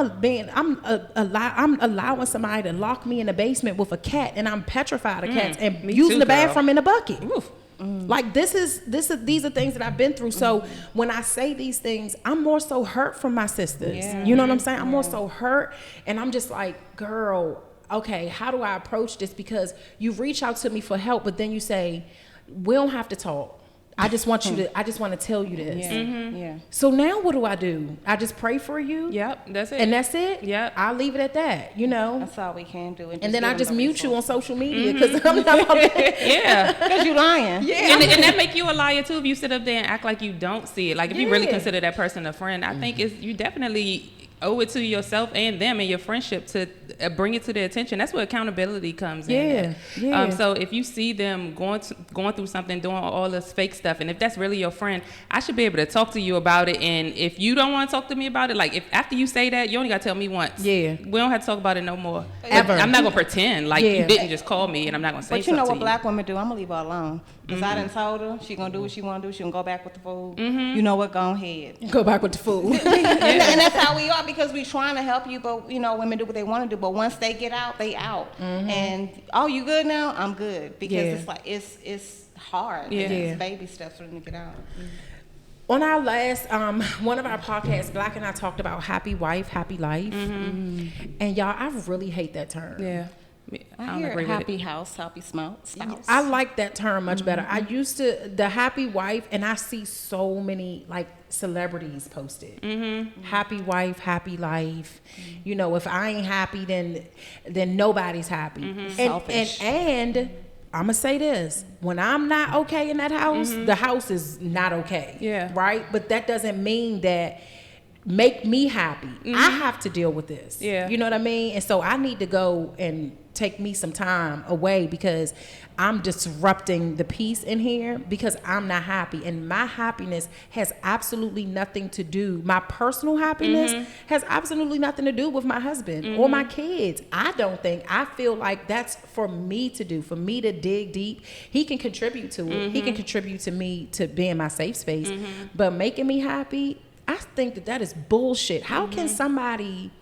allowing somebody to lock me in the basement with a cat, and I'm petrified of cats, and using the bathroom in a bucket. Oof. Like these are things that I've been through. So when I say these things, I'm more so hurt from my sisters. You know what I'm saying? I'm more so hurt, and I'm just like, girl, okay, how do I approach this? Because you reach out to me for help, but then you say, we don't have to talk. I just want to tell you this. Yeah. So now what do? I just pray for you? Yep, that's it. And that's it? Yep. I'll leave it at that, you know? That's all we can do. And then I just mute you on social media because I'm not Yeah. Because you lying. Yeah. And that make you a liar too if you sit up there and act like you don't see it. Like if you really consider that person a friend, I think you definitely owe it to yourself and them and your friendship to bring it to their attention. That's where accountability comes in. Yeah. So if you see them going through something, doing all this fake stuff, and if that's really your friend, I should be able to talk to you about it. And if you don't want to talk to me about it, like if after you say that, you only got to tell me once. Yeah. We don't have to talk about it no more. Ever. I'm not going to pretend like you didn't just call me, and I'm not going to say something. But you know what black women do? I'm going to leave her alone. Because I done told her she going to do what she want to do. She going to go back with the food. You know what? Go ahead. Go back with the food. And that's how we are, because we trying to help you, but you know, women do what they want to do. But once they get out, they out. And you good now? I'm good, because it's like it's hard. Yeah. It's baby steps for them to get out. On our last one of our podcasts, Black and I talked about happy wife, happy life, and y'all, I really hate that term. Yeah. I hear happy house, happy spouse. I like that term much better. I used to, the happy wife, and I see so many like celebrities posted. Happy wife, happy life. You know, if I ain't happy, then nobody's happy. Selfish. And I'm gonna say this: when I'm not okay in that house, the house is not okay. Yeah. Right. But that doesn't mean that make me happy. I have to deal with this. Yeah. You know what I mean? And so I need to go and take me some time away, because I'm disrupting the peace in here because I'm not happy. And my happiness has absolutely nothing to do, my personal happiness has absolutely nothing to do with my husband or my kids. I feel like that's for me to do, for me to dig deep. He can contribute to it. He can contribute to me to be in my safe space. But making me happy, I think that is bullshit. How can somebody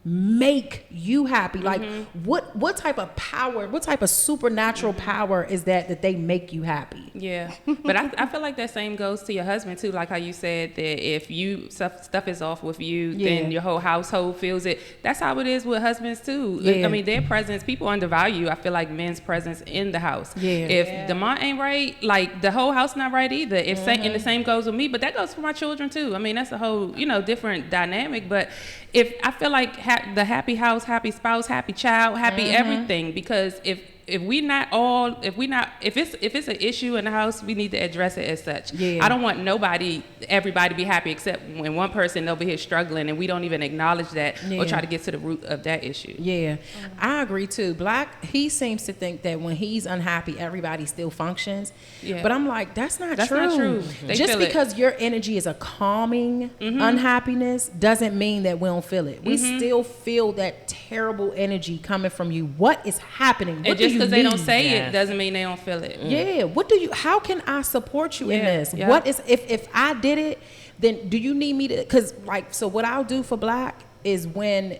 make you happy? Like what type of power, what type of supernatural power is that they make you happy? Yeah. But I feel like that same goes to your husband too, like how you said that if you stuff is off with you, then your whole household feels it. That's how it is with husbands too. I mean, their presence, people undervalue, I feel like, men's presence in the house. If the mom ain't right, like the whole house not right either. If and the same goes with me, but that goes for my children too. I mean, that's a whole, different dynamic. But if I feel like the happy house, happy spouse, happy child, happy everything, because if it's an issue in the house, we need to address it as such. I don't want everybody to be happy, except when one person over here struggling and we don't even acknowledge that or try to get to the root of that issue. I agree too. Black, he seems to think that when he's unhappy, everybody still functions. But I'm like, that's not true. Just because your energy is a calming unhappiness doesn't mean that we don't feel it. We still feel that terrible energy coming from you. What is happening? What do you because they don't need? say it doesn't mean they don't feel it. Yeah. How can I support you in this? Yeah. What is, if I did it, then do you need me to, because like, so what I'll do for Black is when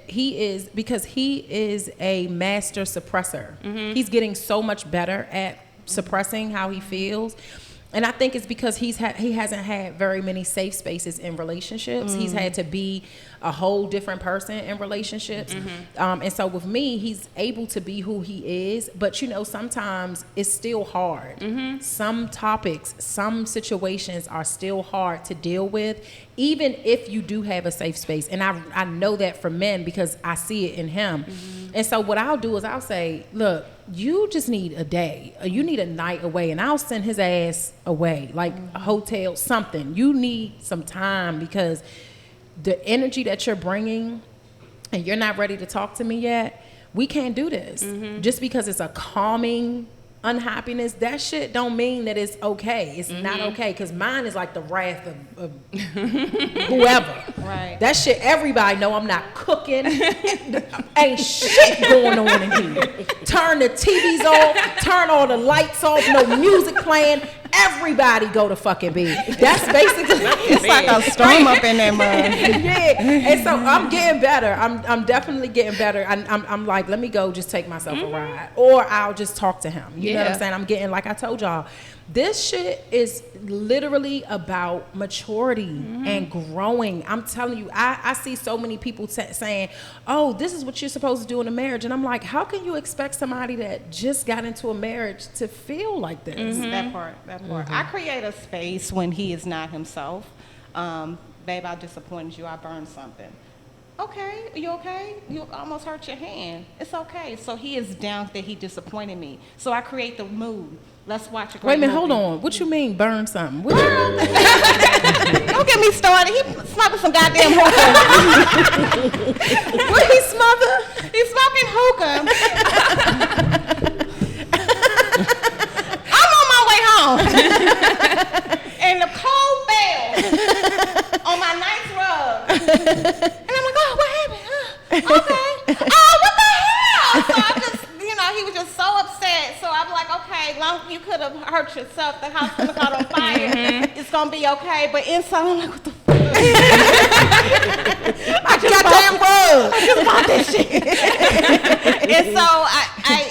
because he is a master suppressor. He's getting so much better at suppressing how he feels. And I think it's because he hasn't had very many safe spaces in relationships. He's had to be a whole different person in relationships. And so with me, he's able to be who he is. But, you know, sometimes it's still hard. Some topics, some situations are still hard to deal with, even if you do have a safe space. And I know that for men because I see it in him. And so what I'll do is I'll say, look, you just need a day, or you need a night away, and I'll send his ass away, like a hotel, something. You need some time because the energy that you're bringing and you're not ready to talk to me yet, we can't do this. Just because it's a calming unhappiness, that shit don't mean that it's okay. It's not okay, because mine is like the wrath of whoever. Right. That shit, everybody know I'm not cooking. Ain't shit going on in here. Turn the TVs off, turn all the lights off, no music playing. Everybody go to fucking bed. That's basically It's like a storm up in that mug. yeah. And so I'm getting better. I'm definitely getting better. I'm like, let me go just take myself a ride. Or I'll just talk to him. You know what I'm saying? I'm getting, like I told y'all, this shit is literally about maturity and growing. I'm telling you, I see so many people saying, oh, this is what you're supposed to do in a marriage. And I'm like, how can you expect somebody that just got into a marriage to feel like this? That part. I create a space when he is not himself. Babe, I disappointed you. I burned something. Okay, are you okay? You almost hurt your hand. It's okay. So he is down that he disappointed me. So I create the mood. Let's watch a great Wait a minute, movie. hold on. What you mean burn something? Don't get me started. He smoking some goddamn hookah. What he smother? He's smoking hookah. I'm on my way home. And the cold fell on my nice rug. And I'm like, oh, what happened? Okay. Oh, what the hell? So I just, he was just so upset. So I'm like, okay, long you could have hurt yourself. The house could have caught on fire. It's going to be okay. But inside, I'm like, what the fuck? I just bought this shit. And so I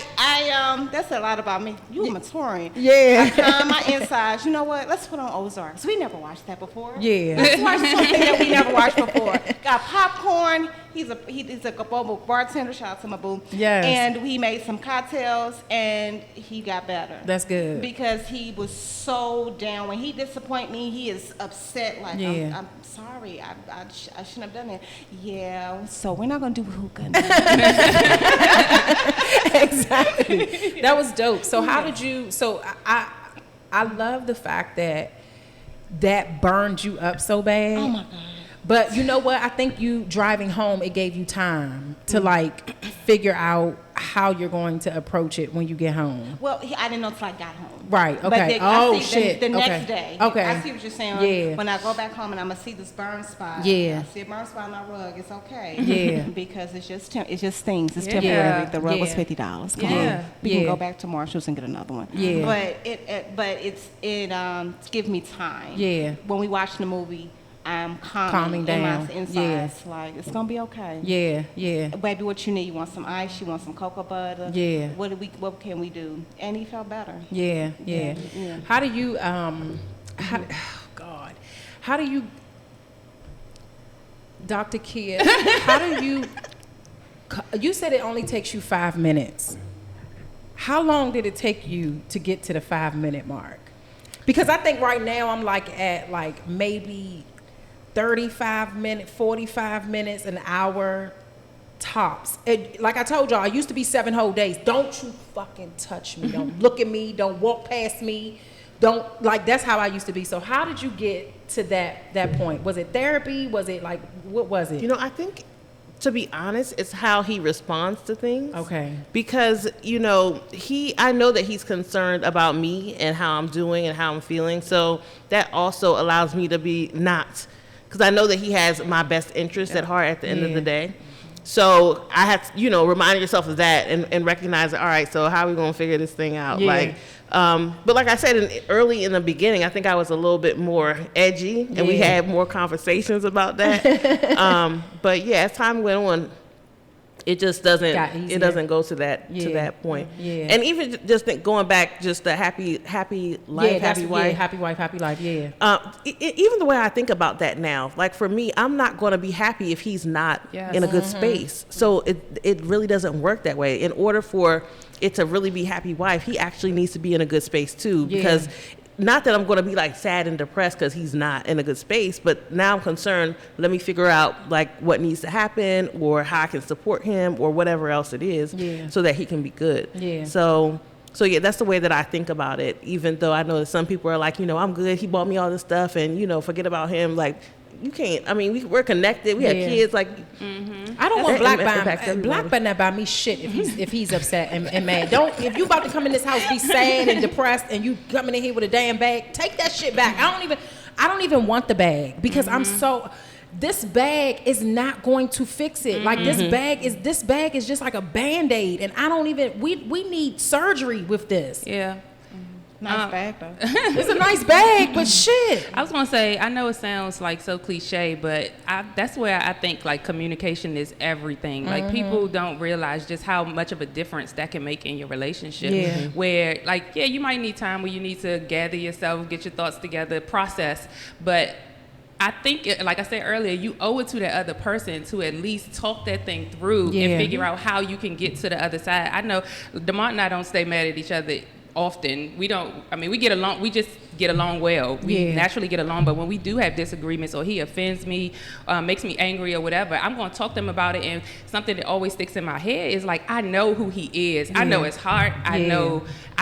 that's a lot about me. You maturing. Yeah. I calm my insides. You know what? Let's put on Ozarks. We never watched that before. Yeah. Let's watch something that we never watched before. Got popcorn. He's a bartender. Shout out to my boo. Yes. And we made some cocktails, and he got better. That's good. Because he was so down. When he disappointed me, he is upset. Like, Yeah. I'm sorry. I shouldn't have done it. Yeah. So we're not gonna do hookah. Exactly. That was dope. So how did you? So I love the fact that burned you up so bad. Oh my God. But you know what? I think you driving home, it gave you time to like figure out how you're going to approach it when you get home. Well, I didn't know until I got home. Right. Okay. But then Oh I see shit. The Okay. next day. Okay. I see what you're saying. Yeah. When I go back home and I'm gonna see this burn spot. Yeah. I see a burn spot on my rug. It's okay. Yeah. Because it's just things. It's Yeah. temporary. The rug was Yeah. $50. Come Yeah. on. We Yeah. can go back to Marshalls and get another one. Yeah. But it gives me time. Yeah. When we watch the movie, I'm Calming in down. my insides. Yeah. Like it's gonna be okay. Yeah. Yeah. Baby, what you need? You want some ice? You want some cocoa butter? Yeah. What can we do? And he felt better. Yeah. Yeah. Yeah. How do you how do you Dr. Kia, how do you said it only takes you 5 minutes. How long did it take you to get to the 5-minute mark? Because I think right now I'm like at like maybe 35 minutes, 45 minutes, an hour tops. Like I told y'all, I used to be 7 whole days. Don't you fucking touch me. Don't look at me. Don't walk past me. That's how I used to be. So how did you get to that point? Was it therapy? Was it like, what was it? I think, to be honest, it's how he responds to things. Okay. Because, I know that he's concerned about me and how I'm doing and how I'm feeling. So that also allows me to be not, because I know that he has my best interest at heart at the end of the day. So I had to, remind yourself of that and recognize, all right, so how are we going to figure this thing out? Yeah. But like I said, early in the beginning, I think I was a little bit more edgy, and we had more conversations about that. But yeah, as time went on, it just doesn't go to that point. Yeah. And even just going back, just the happy life, happy wife. Happy wife, happy life, yeah. Even the way I think about that now, like for me, I'm not going to be happy if he's not in a good space. So it really doesn't work that way. In order for it to really be happy wife, he actually needs to be in a good space too, because not that I'm going to be like sad and depressed because he's not in a good space, but now I'm concerned, let me figure out like what needs to happen or how I can support him or whatever else it is so that he can be good. Yeah. So yeah, that's the way that I think about it, even though I know that some people are like, I'm good, he bought me all this stuff, and forget about him. Like, you can't. I mean, we're connected. We have kids. Like, I don't want Black better not buy me shit if he's upset and mad. If you about to come in this house be sad and depressed and you coming in here with a damn bag, take that shit back. I don't even want the bag because this bag is not going to fix it. Like this bag is just like a Band-Aid, and we need surgery with this. Yeah. Nice bag though. It's a nice bag, but shit. I was gonna say, I know it sounds like so cliche, but that's where I think like communication is everything. Like people don't realize just how much of a difference that can make in your relationship. Yeah. Where like, you might need time where you need to gather yourself, get your thoughts together, process, but I think, like I said earlier, you owe it to the other person to at least talk that thing through and figure out how you can get to the other side. I know DeMont and I don't stay mad at each other often. We get along, we just get along well. We naturally get along, but when we do have disagreements or he offends me, makes me angry or whatever, I'm going to talk to him about it. And something that always sticks in my head is like, I know who he is. I know his heart. I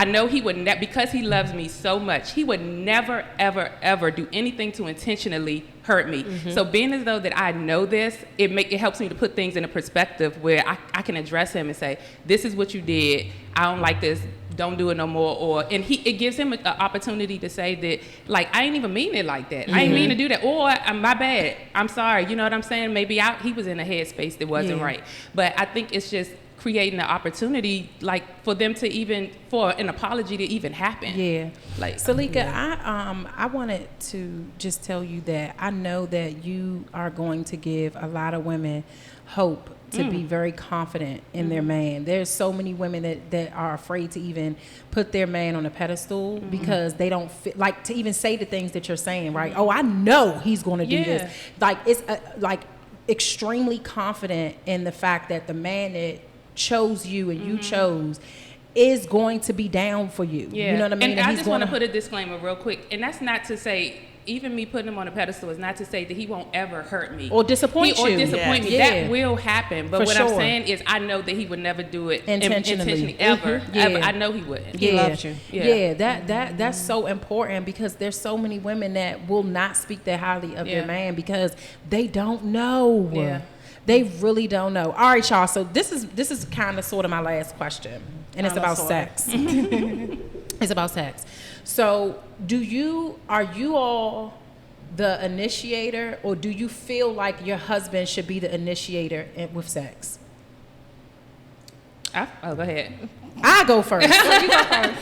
know he would because he loves me so much, he would never, ever, ever do anything to intentionally hurt me. So being as though that I know this, it helps me to put things in a perspective where I can address him and say, this is what you did. I don't like this. Don't do it no more. It gives him an opportunity to say that, like, I ain't even mean it like that. I ain't mean to do that. Or, my bad. I'm sorry. You know what I'm saying? Maybe he was in a headspace that wasn't right. But I think it's just creating the opportunity, like, for them to for an apology to even happen. Yeah. Like, Salika, I wanted to just tell you that I know that you are going to give a lot of women hope to be very confident in their man. There's so many women that are afraid to even put their man on a pedestal because they don't like to even say the things that you're saying, right? Oh, I know he's going to do this. Like, it's like extremely confident in the fact that the man that chose you and you chose is going to be down for you. You know what I mean? And I just want to put a disclaimer real quick, and that's not to say, even me putting him on a pedestal is not to say that he won't ever hurt me or disappoint me. That will happen. But what I'm saying is, I know that he would never do it intentionally ever. Ever. I know he wouldn't. He loves you. That's so important because there's so many women that will not speak that highly of their man because they don't know. Yeah. They really don't know. All right, y'all. So this is kind of sort of my last question, and it's about sex. It's about sex. So, are you all the initiator, or do you feel like your husband should be the initiator with sex? Go ahead. I go first. You go first.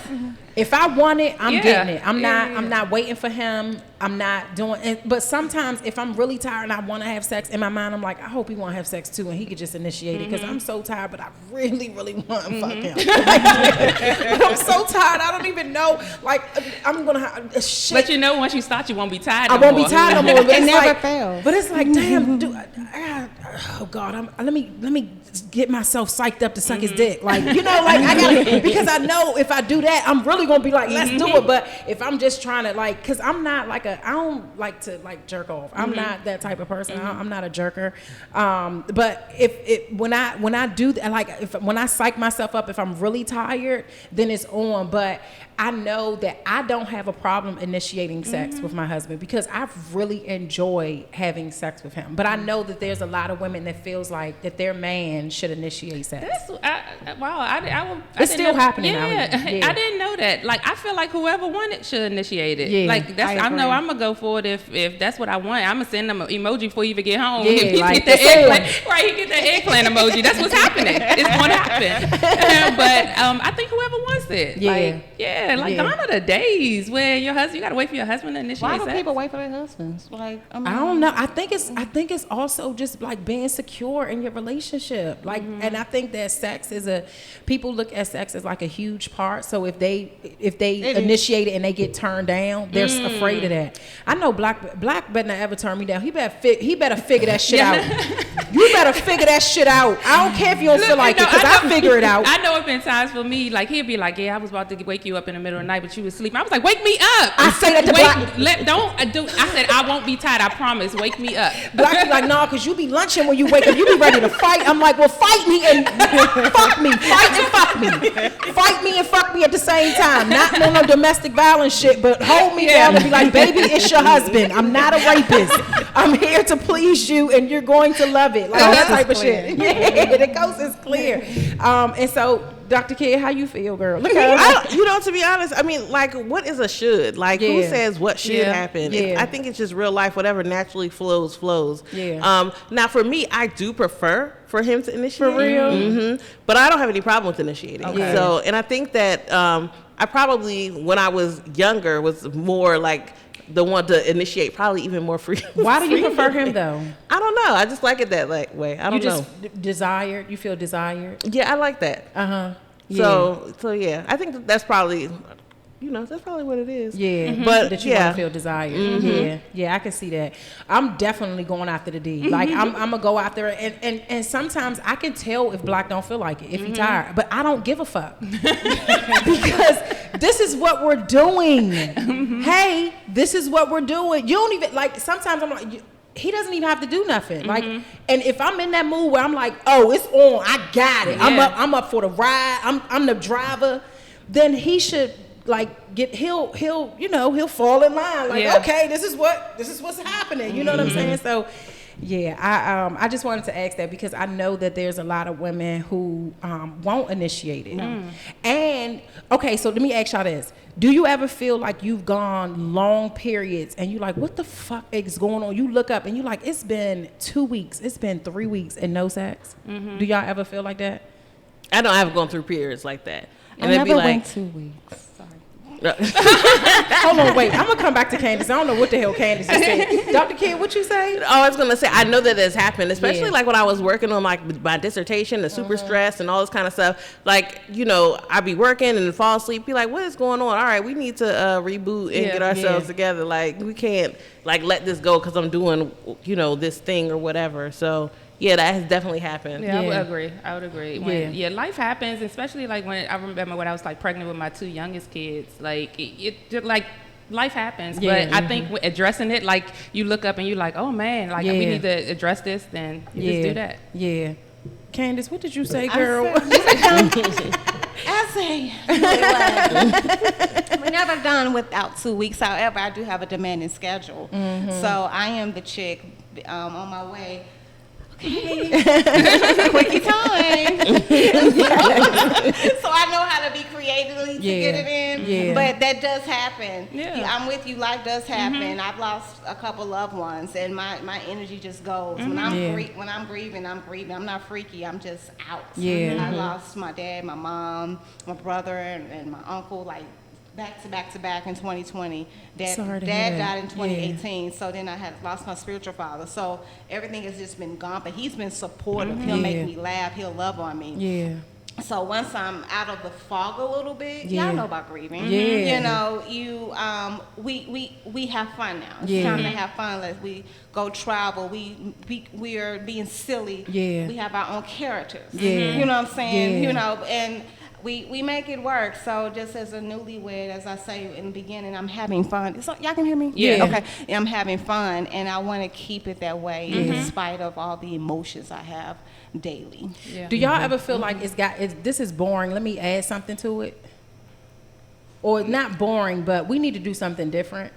If I want it, I'm getting it. I'm not waiting for him. I'm not doing it. But sometimes if I'm really tired and I want to have sex, in my mind I'm like, I hope he want to have sex too, and he could just initiate it because I'm so tired, but I really, really want to fuck him. But I'm so tired, I don't even know. Like, I'm gonna have shit. But you know, once you start, you won't be tired. I won't be tired no more. It never fails. But it's like, damn, oh God, let me get myself psyched up to suck his dick. Like, like I gotta, because I know if I do that, I'm really gonna be like, let's do it. But if I'm just trying to like, cause I'm not like I don't like to like jerk off. I'm not that type of person. I'm not a jerker. But when I do that, like when I psych myself up, if I'm really tired, then it's on. But I know that I don't have a problem initiating sex with my husband because I really enjoy having sex with him. But I know that there's a lot of women women that feels like that their man should initiate sex. It's still happening yeah, out here. Yeah. I didn't know that. Like, I feel like whoever won it should initiate it. Yeah, Like, that's I agree. know I'm gonna go for it if that's what I want. I'm gonna send them an emoji before you even get home. Yeah, If he like, get that it's eggplant, right? He get that eggplant emoji. That's what's happening. It's gonna happen. But I think whoever wants it. Yeah. Like gone are the days where your husband, you gotta wait for your husband to initiate Why do sex. people wait for their husbands? Like, I don't know. I think it's also just like being secure in your relationship. Like, and I think that sex is people look at sex as like a huge part. So if they initiate it and they get turned down, they're afraid of that. I know Black better not ever turn me down. He better figure that shit out. You better figure that shit out. I don't care if you don't feel like it, because I figure it out. I know it's been times for me, like he'll be like, yeah, I was about to wake you up in the middle of the night, but you was sleeping. I was like, wake me up. I say that to Black. I said, I won't be tired, I promise. Wake me up. Black be like, nah, because you be lunching when you wake up. You be ready to fight. I'm like, well, fight me and fuck me. Fight and fuck me. Fight me and fuck me at the same time. Not no domestic violence shit, but hold me down and be like, baby, it's your husband. I'm not a rapist. I'm here to please you, and you're going to love it. Like that type of shit. Yeah, the coast is clear. And so, Dr. Kid, how you feel, girl? Look at her. To be honest, I mean, like, what is a should? Like, who says what should happen? Yeah. I think it's just real life. Whatever naturally flows. Yeah. Now, for me, I do prefer for him to initiate. For real? Mm-hmm. But I don't have any problem with initiating. Okay. So, and I think that I probably, when I was younger, was more like the one to initiate, probably even more free. Why do you prefer him, though? I don't know. I just like it that way. I don't know. Desired? You feel desired? Yeah, I like that. Yeah. So yeah, I think that's probably, that's probably what it is. Yeah, But that you want to feel desired. Yeah, I can see that. I'm definitely going after the D. Like I'm gonna go after it, and sometimes I can tell if Black don't feel like it, if he tired, but I don't give a fuck because this is what we're doing. Hey, this is what we're doing. You don't even like. Sometimes I'm like. He doesn't even have to do nothing. Like, and if I'm in that mood where I'm like, oh, it's on, I got it. Yeah. I'm up for the ride. I'm the driver. Then he should like he'll fall in line. Like, okay, this is what's happening. You know what I'm saying? So, yeah, I just wanted to ask that because I know that there's a lot of women who won't initiate it. And okay, so let me ask y'all this. Do you ever feel like you've gone long periods and you like, what the fuck is going on? You look up and you like, it's been 2 weeks, it's been 3 weeks and no sex? Do y'all ever feel like that? I don't have gone through periods like that. I never went 2 weeks. Hold on, wait. I'm gonna come back to Candace. I don't know what the hell Candace just said. Dr. Kid, what you say? Oh, I was gonna say I know that has happened, especially like when I was working on like my dissertation, the super stress and all this kind of stuff. Like, I'd be working and fall asleep, be like, what is going on? All right, we need to reboot and get ourselves together. Like, we can't like let this go because I'm doing this thing or whatever. So yeah, that has definitely happened. Yeah, I would agree. When, life happens, especially like when I remember when I was like pregnant with my 2 youngest kids. Like it like life happens, but I think addressing it, like you look up and you're like, oh man, like we need to address this. Then you just do that. Yeah. Candace, what did you say, girl? I say, we're never done without 2 weeks. However, I do have a demanding schedule, so I am the chick on my way. Okay. Quickie time. So I know how to be creatively to get it in. Yeah. But that does happen. Yeah. I'm with you. Life does happen. I've lost a couple loved ones, and my energy just goes. When I'm grieving, I'm grieving. I'm not freaky. I'm just out. Yeah. I lost my dad, my mom, my brother, and my uncle. Like. Back to back in 2020. Dad died in 2018. So then I had lost my spiritual father. So everything has just been gone. But he's been supportive. He'll make me laugh. He'll love on me. Yeah. So once I'm out of the fog a little bit, y'all know about grieving. Yeah. We have fun now. It's time to have fun. Let's we go travel. We are being silly. Yeah. We have our own characters. Yeah. You know what I'm saying? Yeah. And we make it work. So just as a newlywed, as I say in the beginning, I'm having fun. So y'all can hear me? Yeah. Okay. I'm having fun, and I want to keep it that way in spite of all the emotions I have daily. Yeah. Do y'all ever feel like this is boring? Let me add something to it. Or not boring, but we need to do something different.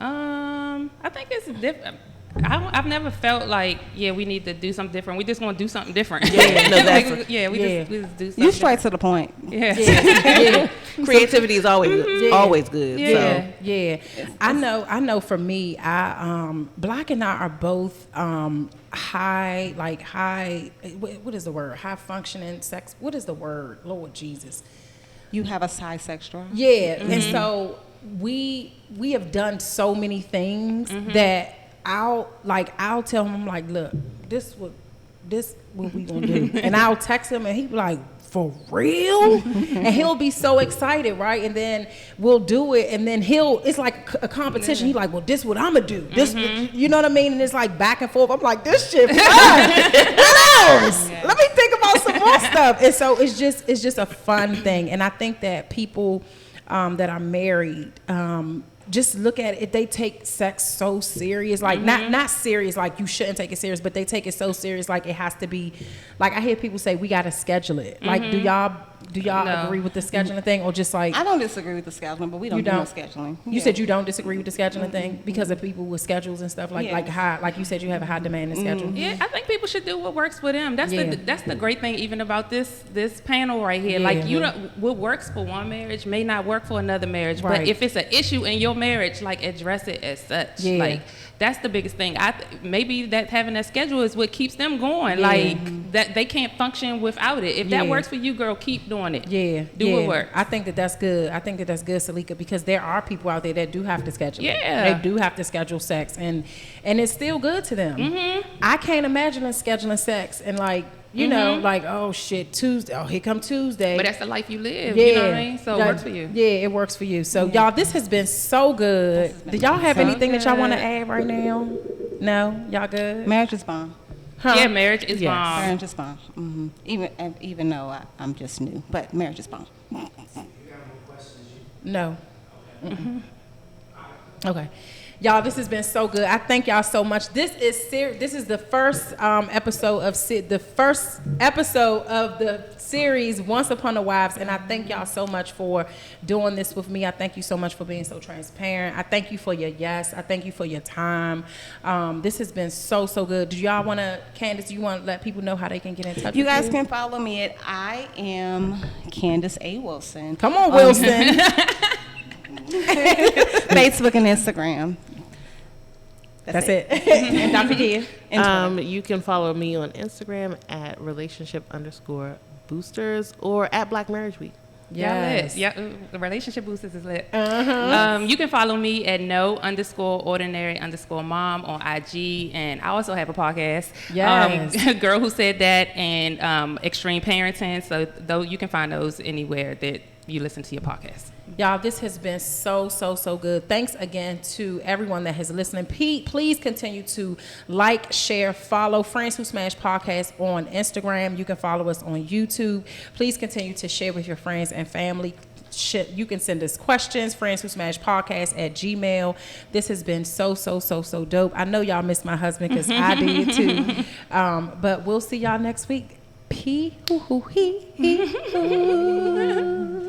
I think it's different. I've never felt like, yeah, we need to do something different. We just want to do something different. Yeah, no, that's we just do something You straight to the point. Yeah. Yeah. creativity is always good, always good. Yeah, So. yeah. I know for me, Black and I are both high, what is the word? High functioning sex. What is the word? Lord Jesus. You have a high sex drive. Yeah. And so we have done so many things that I'll tell him, I'm like, look, this what we gonna do. And I'll text him and he be like, for real? And he'll be so excited, right? And then we'll do it, and then it's like a competition. He's like, well, this what I'm gonna do. This, you know what I mean? And it's like back and forth. I'm like, this shit fun. What else? Let me think about some more stuff. And so it's just a fun thing. And I think that people that are married, just look at it. They take sex so serious, like not serious, like you shouldn't take it serious, but they take it so serious, like it has to be. Like I hear people say, we got to schedule it. Like, do y'all agree with the scheduling thing, or just like? I don't disagree with the scheduling, but we don't do no scheduling. You said you don't disagree with the scheduling thing because of people with schedules and stuff like you said you have a high demanding schedule. Yeah, I think people should do what works for them. That's the great thing even about this panel right here. Like what works for one marriage may not work for another marriage. Right. But if it's an issue in your marriage, like address it as such. Yeah. Like that's the biggest thing. Maybe that having that schedule is what keeps them going. Yeah. Like that they can't function without it. If that works for you, girl, keep doing it. Yeah. Do what works. I think that's good. I think that's good, Salika, because there are people out there that do have to schedule. Yeah. They do have to schedule sex, and it's still good to them. I can't imagine scheduling sex and like, you know, like, oh shit, Tuesday. Oh, here come Tuesday. But that's the life you live. You know what I mean? So it works for you. Yeah, it works for you. So y'all, this has been so good. Did y'all have anything that y'all want to add right now? No, y'all good? Marriage is bomb. Huh? Yeah, marriage is bomb. Marriage is bomb. Even though I'm just new, but marriage is bomb. No. Okay. Y'all, this has been so good. I thank y'all so much. This is the first episode of the series Once Upon a Wives, and I thank y'all so much for doing this with me. I thank you so much for being so transparent. I thank you for your yes. I thank you for your time. This has been so good. Do y'all want to, Candace? Do you want to let people know how they can get in touch? You with guys can follow me at I am Candace A. Wilson. Come on, Wilson. Facebook and Instagram. That's it. And Dr. Kia? You can follow me on Instagram at relationship_boosters or at Black Marriage Week. Yes. Yeah, the Relationship Boosters is lit. You can follow me at no_ordinary_mom on IG, and I also have a podcast. Yes. Girl Who Said That and Extreme Parenting. So though you can find those anywhere that you listen to your podcast. Y'all, this has been so good. Thanks again to everyone that has listened. Please continue to like, share, follow Friends Who Smash Podcast on Instagram. You can follow us on YouTube. Please continue to share with your friends and family. You can send us questions, friendswhosmashpodcast@gmail. This has been so dope. I know y'all missed my husband because I did too. But we'll see y'all next week. Pee hoo hoo hee hee hoo.